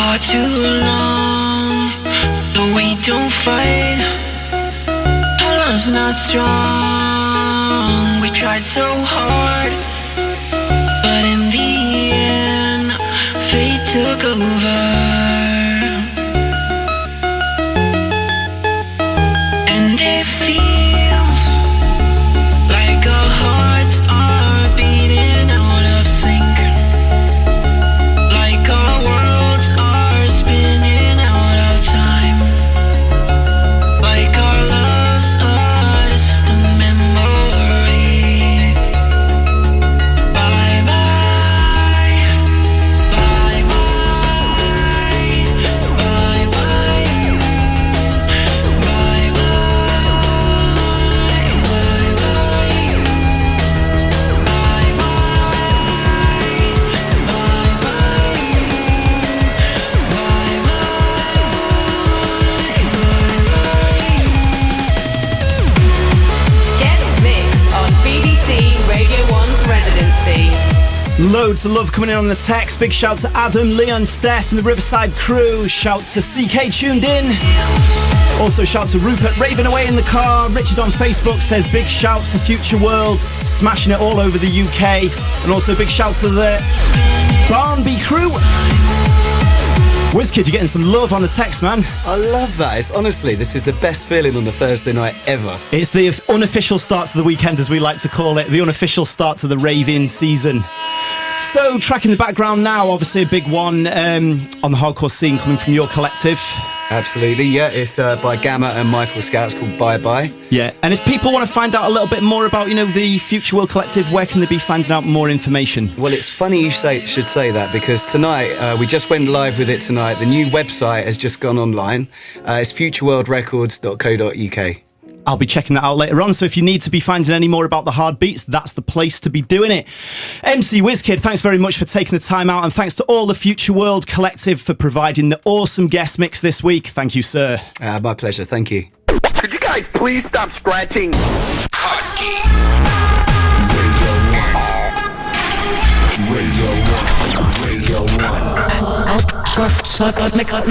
for too long, but we don't fight. Our love's not strong. We tried so hard, but in the end, fate took over. And it feels like our hearts are beating out of sync, like our worlds are spinning out of time, like our love's a distant memory. Bye bye, bye bye, bye bye, bye Guest mix on BBC Radio 1's Residency. Loads of love coming in on the text. Big shout to Adam, Leon, Steph and the Riverside crew. Shout to CK tuned in. Also shout to Rupert raving away in the car. Richard on Facebook says big shout to Future World, smashing it all over the UK. And also big shout to the Barnby crew. WizKid, you're getting some love on the text, man. I love that. It's honestly, this is the best feeling on a Thursday night ever. It's the unofficial start to the weekend, as we like to call it. The unofficial start to the raving season. So, track in the background now, obviously a big one on the hardcore scene coming from your collective. Absolutely, yeah. It's by Gamma and Michael Scout. It's called Bye Bye. Yeah, and if people want to find out a little bit more about, the Future World Collective, where can they be finding out more information? Well, it's funny you should say that, because tonight, we just went live with it tonight. The new website has just gone online. It's futureworldrecords.co.uk. I'll be checking that out later on, so if you need to be finding any more about the hard beats, that's the place to be doing it. MC WizKid, thanks very much for taking the time out, and thanks to all the Future World Collective for providing the awesome guest mix this week. Thank you, sir. My pleasure, thank you. Could you guys please stop scratching? Kutski. Radio 1.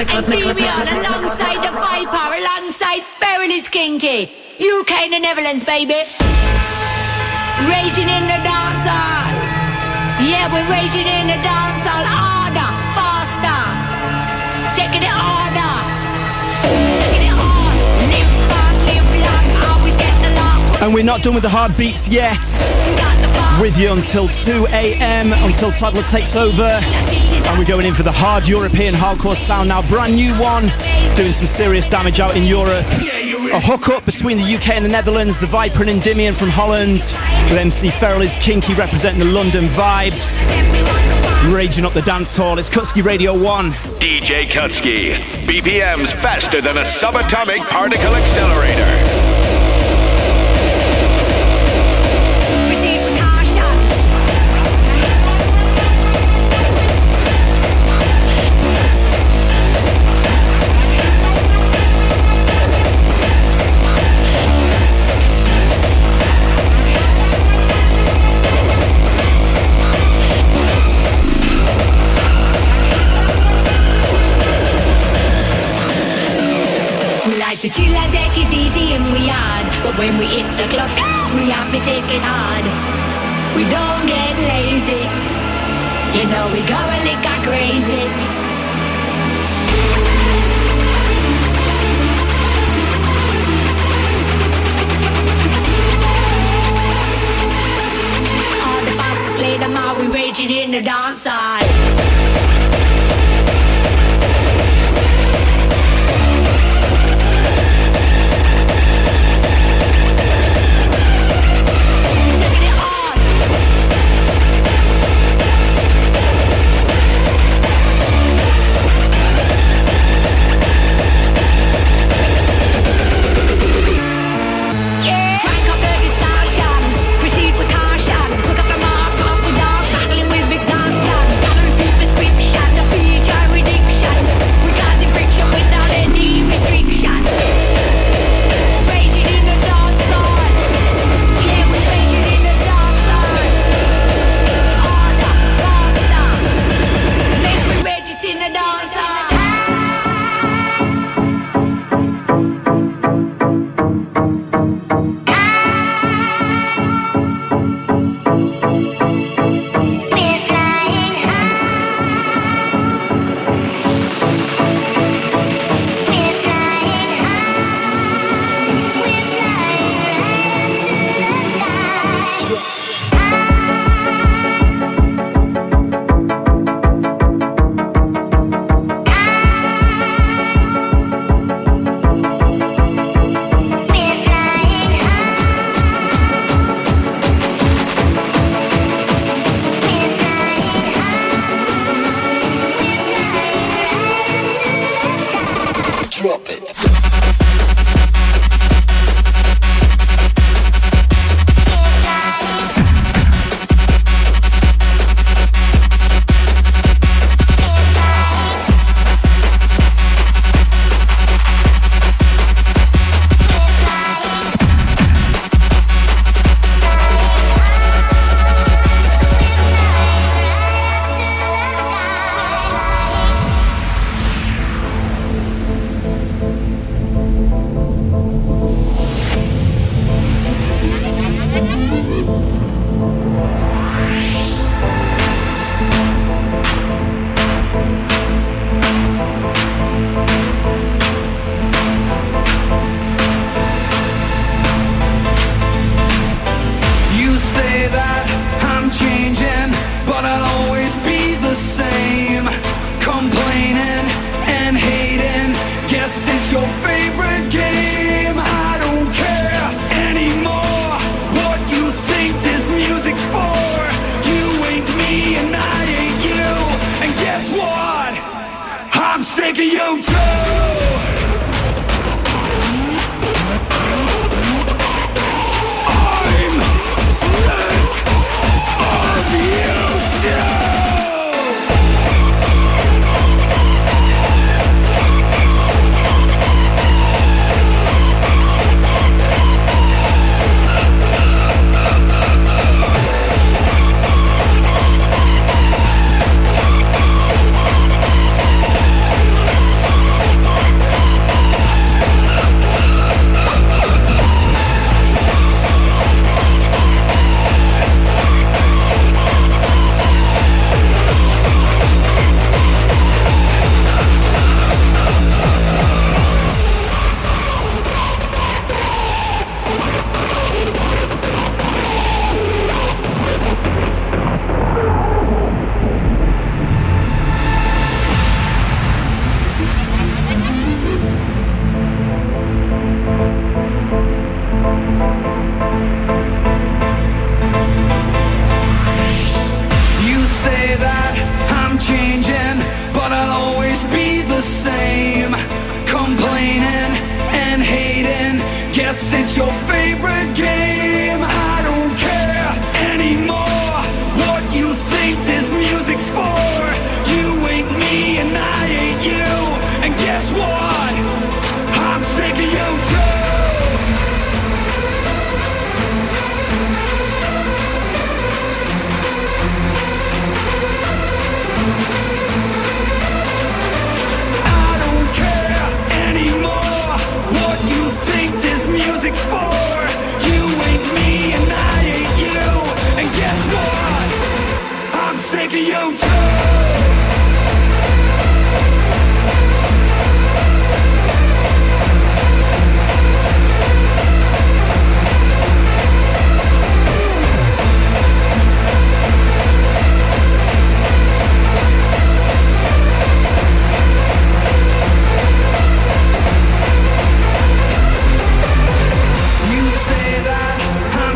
And Debian alongside the Viper, alongside Beryl Kinky. UK and the Netherlands, baby. Raging in the dance hall. Yeah, we're raging in the dance hall. Harder, faster. Taking it harder. Taking it hard. Live fast, live long. Always get the last one. And we're not done with the hard beats yet. With you until 2 a.m, until Toddler takes over. And we're going in for the hard European hardcore sound now. Brand new one. It's doing some serious damage out in Europe. A hook-up between the UK and the Netherlands. The Viper and Endymion from Holland. With MC Feral is Kinky representing the London vibes. Raging up the dance hall. It's Kutski Radio 1. DJ Kutski. BPMs faster than a subatomic particle accelerator. To chill and take it easy and we hard, but when we hit the club, we have to take it hard. We don't get lazy, we go a lick crazy. All the fastest slay them out, we raging in the dance hall. dance hall.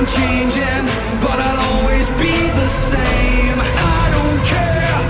Changing, but I'll always be the same. I don't care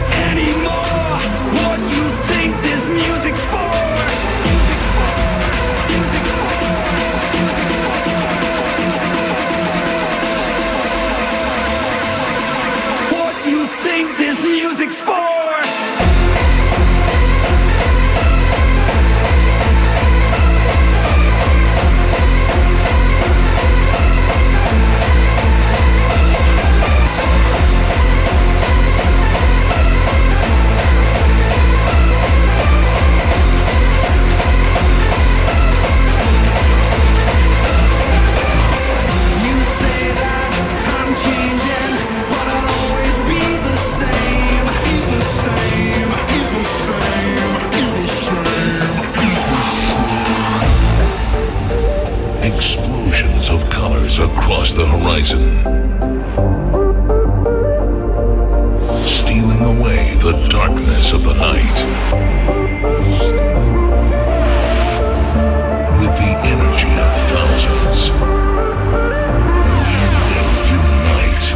horizon, stealing away the darkness of the night with the energy of thousands. We will unite.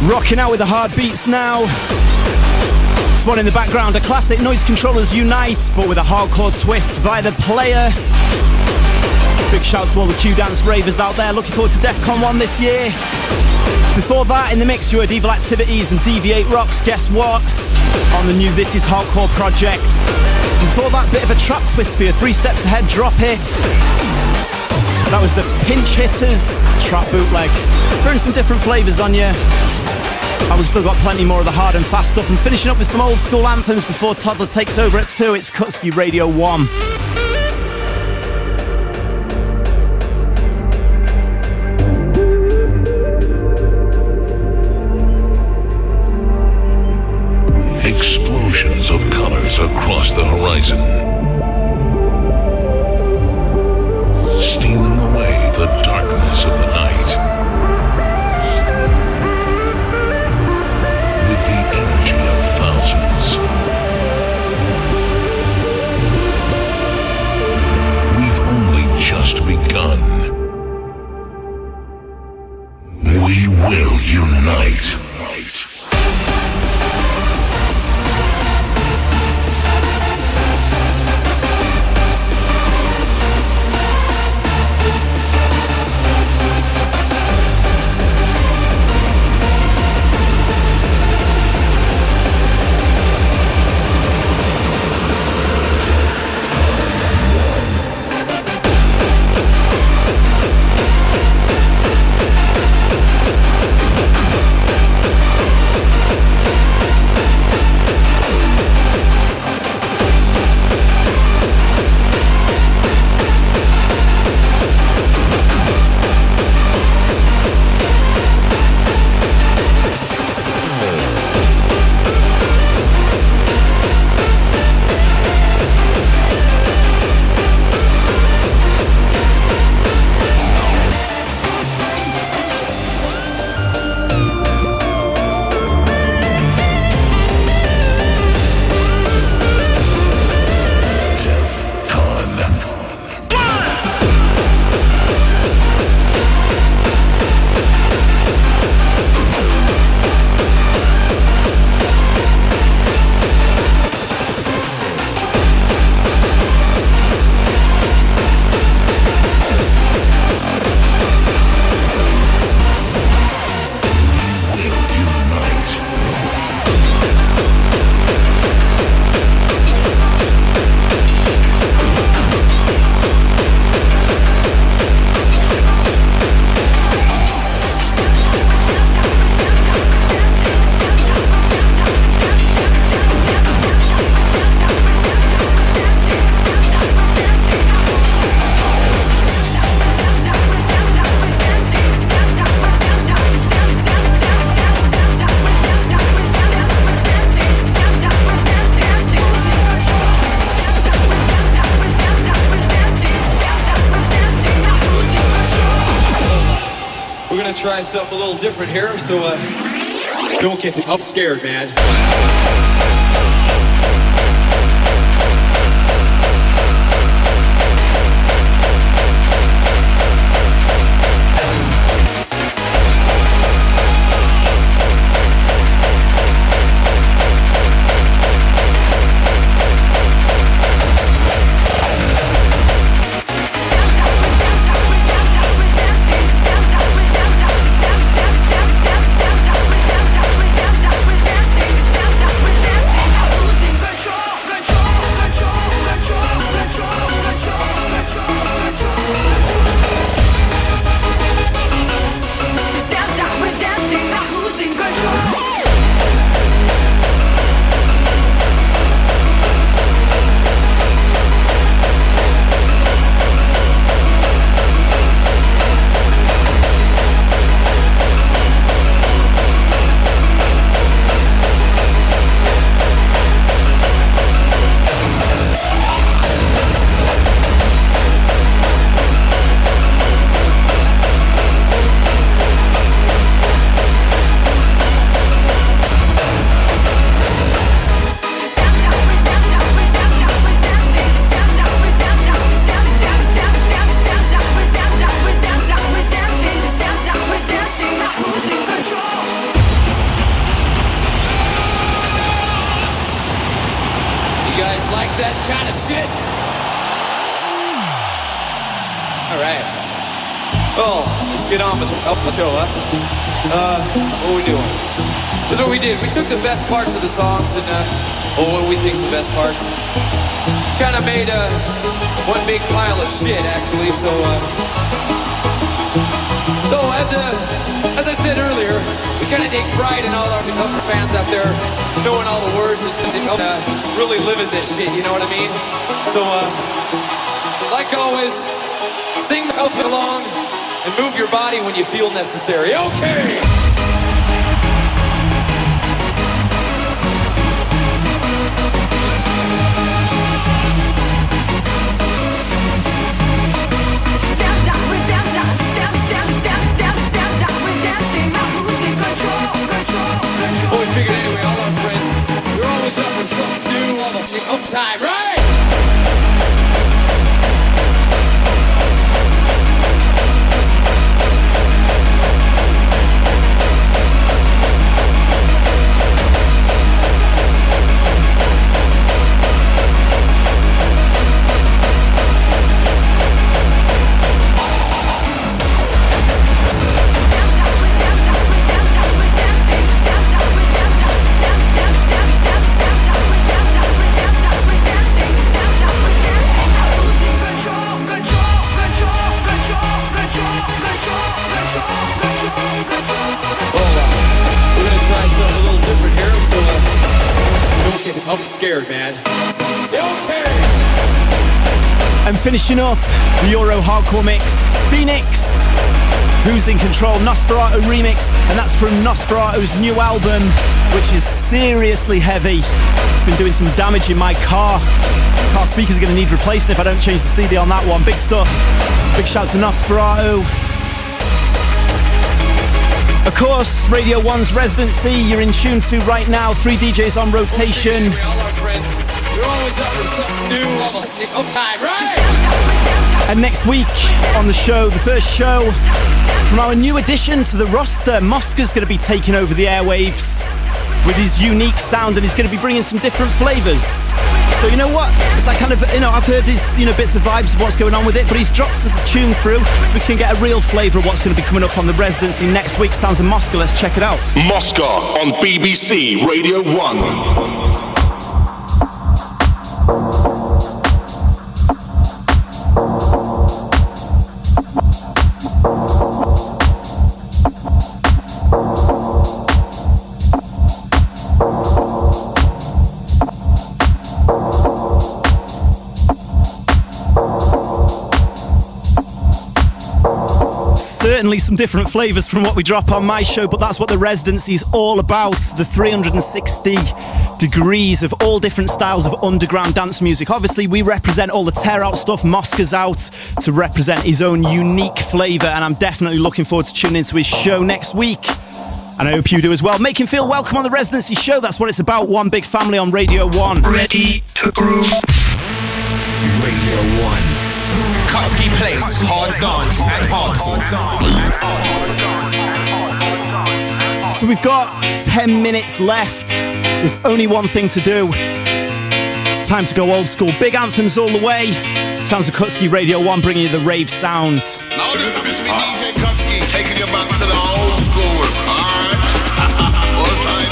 Rocking out with the hard beats now. This one in the background, a classic Noisecontrollers Unite, but with a hardcore twist via the player. Big shout to all the Q-Dance ravers out there. Looking forward to DEFCON 1 this year. Before that, in the mix, you heard Evil Activities and Deviate Rocks, Guess What? On the new This Is Hardcore project. Before that, bit of a trap twist for you, 3 Steps Ahead, Drop It. That was the Pinch Hitters trap bootleg. Throwing some different flavours on you. And we've still got plenty more of the hard and fast stuff. I'm finishing up with some old school anthems before Toddler takes over at 2. It's Kutski Radio 1. Explosions of colors across the horizon, stealing away the darkness of the night with the energy of thousands. We've only just begun. We will unite. Try something a little different here, so don't get me scared, man. With guys like that kind of shit? Alright. Well, let's get on with the show, huh? What are we doing? This is what we did. We took the best parts of the songs and, what we think's the best parts. Kind of made, one big pile of shit, actually, so as I said earlier, we kind of take pride in all our fans out there knowing all the words and really living this shit, you know what I mean? So, like always, sing the outfit along and move your body when you feel necessary. Okay! Something new all the time, right? I'm scared, man. Okay. And finishing up the Euro hardcore mix, Phoenix, Who's in Control, Nosferatu remix, and that's from Nosferatu's new album, which is seriously heavy. It's been doing some damage in my car. Car speakers are going to need replacing if I don't change the CD on that one. Big stuff. Big shout to Nosferatu. Of course, Radio 1's Residency, you're in tune to right now. 3 DJs on rotation. And next week on the show, the first show from our new addition to the roster, Mosca's going to be taking over the airwaves with his unique sound, and he's going to be bringing some different flavours. So you know what? It's like kind of, I've heard his, bits of vibes of what's going on with it, but he's dropped us a tune through so we can get a real flavour of what's going to be coming up on the Residency next week. Sounds of Mosca, let's check it out. Mosca on BBC Radio 1. Certainly some different flavours from what we drop on my show, but that's what the Residency is all about. The 360 degrees of all different styles of underground dance music. Obviously, we represent all the tear-out stuff. Mosca's out to represent his own unique flavour, and I'm definitely looking forward to tuning into his show next week. And I hope you do as well. Make him feel welcome on the Residency show. That's what it's about. One big family on Radio 1. Ready to groove. Radio 1. Kutski plays hard dance and hardcore. So we've got 10 minutes left. There's only one thing to do. It's time to go old school. Big anthems all the way. Sounds of Kutski, Radio 1 bringing you the rave sound. Now this is me DJ Kutski taking you back to the old school. Alright? Old times.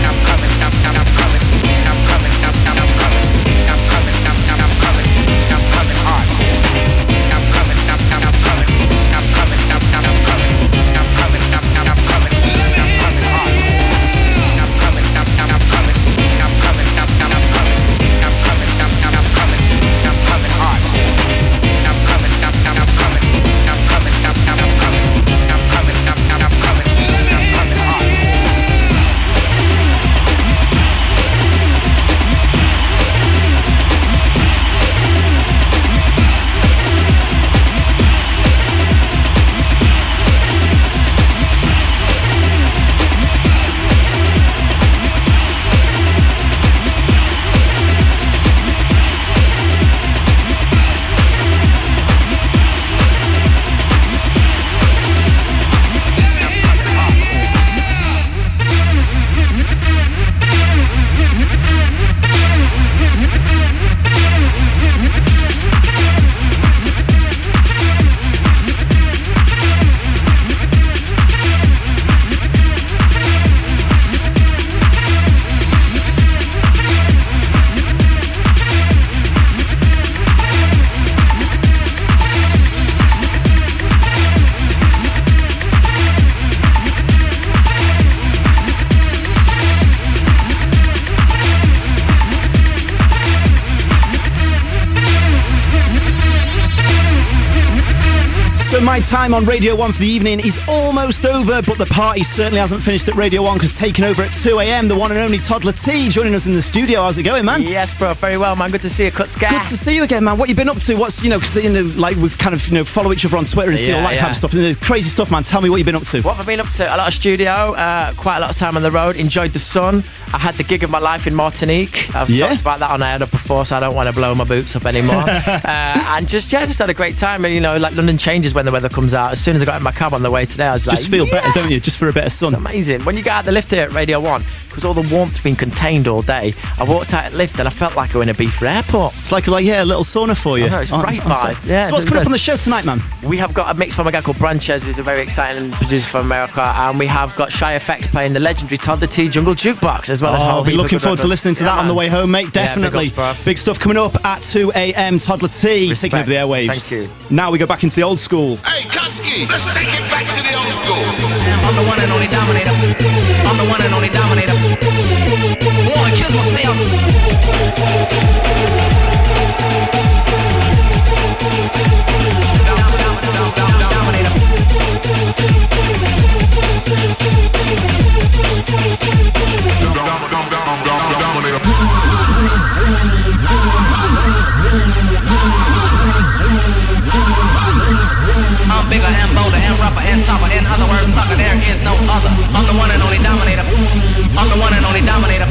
I'm coming. So my time on Radio 1 for the evening is almost over, but the party certainly hasn't finished at Radio 1 because taking over at 2 a.m, the one and only Toddler T joining us in the studio. How's it going, man? Yes, bro. Very well, man. Good to see you, Kutski. Good to see you again, man. What you been up to? What's, because, like we've kind of, follow each other on Twitter and see all that kind of stuff. And crazy stuff, man. Tell me what you've been up to. What have I been up to? A lot of studio, quite a lot of time on the road. Enjoyed the sun. I had the gig of my life in Martinique. I've talked about that on air before, so I don't want to blow my boots up anymore. And just had a great time. And, like London changes when the weather comes out. As soon as I got in my cab on the way today, I was just feel better, don't you? Just for a bit of sun. It's amazing. When you get out the lift here at Radio 1, because all the warmth's been contained all day, I walked out at the lift and I felt like I was in a Beef Airport. It's like a little sauna for you. I know, it's great vibe. Yeah, so what's coming up on the show tonight, man? We have got a mix from a guy called Branches, who's a very exciting producer from America, and we have got Showtek playing the legendary Toddler T Jungle Jukebox, as well as I'll be looking forward to listening to that on the way home, mate. Definitely. Big stuff coming up at 2 a.m. Toddler T taking over the airwaves. Thank you. Now we go back into the old school. Hey, Kutski, let's take it back to the old school. I'm the one and only dominator. I'm the one and only dominator. Wanna kiss myself. I'm bigger and bolder and rougher and tougher. In other words, sucker, there is no other. I'm the one and only dominator. I'm the one and only dominator.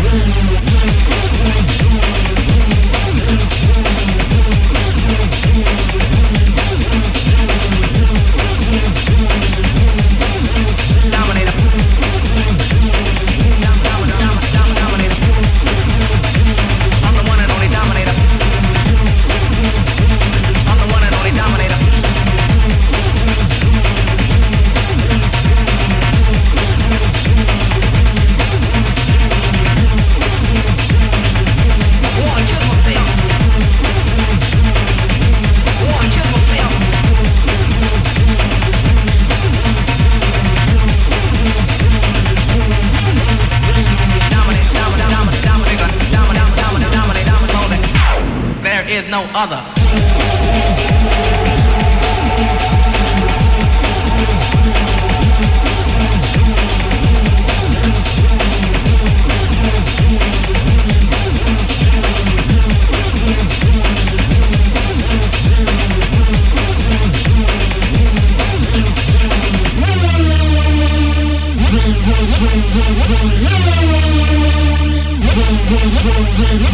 No other.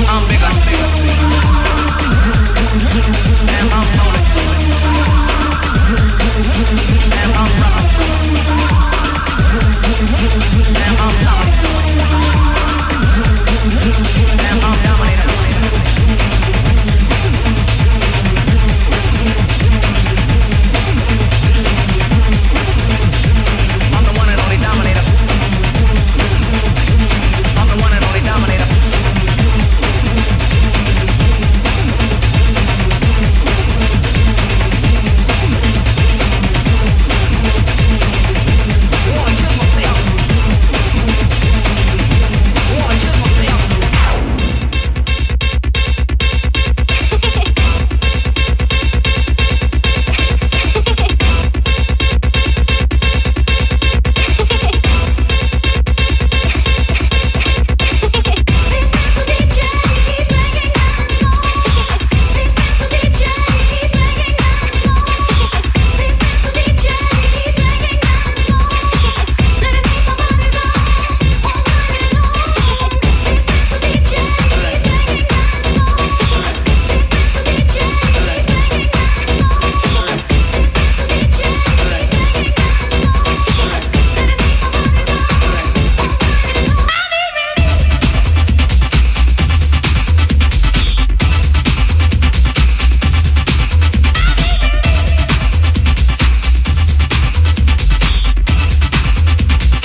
I'm bigger. And I'm rolling. And I'm rocking. And I'm loud. And I'm dominator. I'm the one and only dominator. I'm the one and only dominator.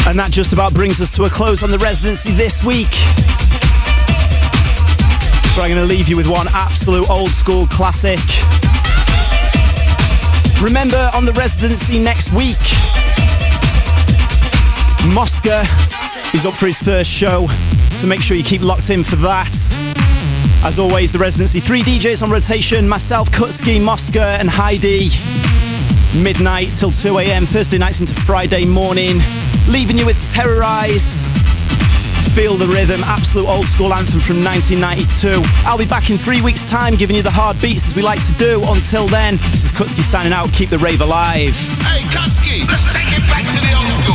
And that just about brings us to a close on the Residency this week. But I'm going to leave you with one absolute old school classic. Remember, on the Residency next week, Mosca is up for his first show, so make sure you keep locked in for that. As always, the Residency, 3 DJs on rotation, myself, Kutski, Mosca and Heidi. midnight till 2 a.m, Thursday nights into Friday morning, leaving you with Terrorize, Feel the Rhythm, absolute old school anthem from 1992. I'll be back in 3 weeks' time giving you the hard beats as we like to do. Until then, this is Kutski signing out. Keep the rave alive. Hey, Kutski, let's take it back to the old school.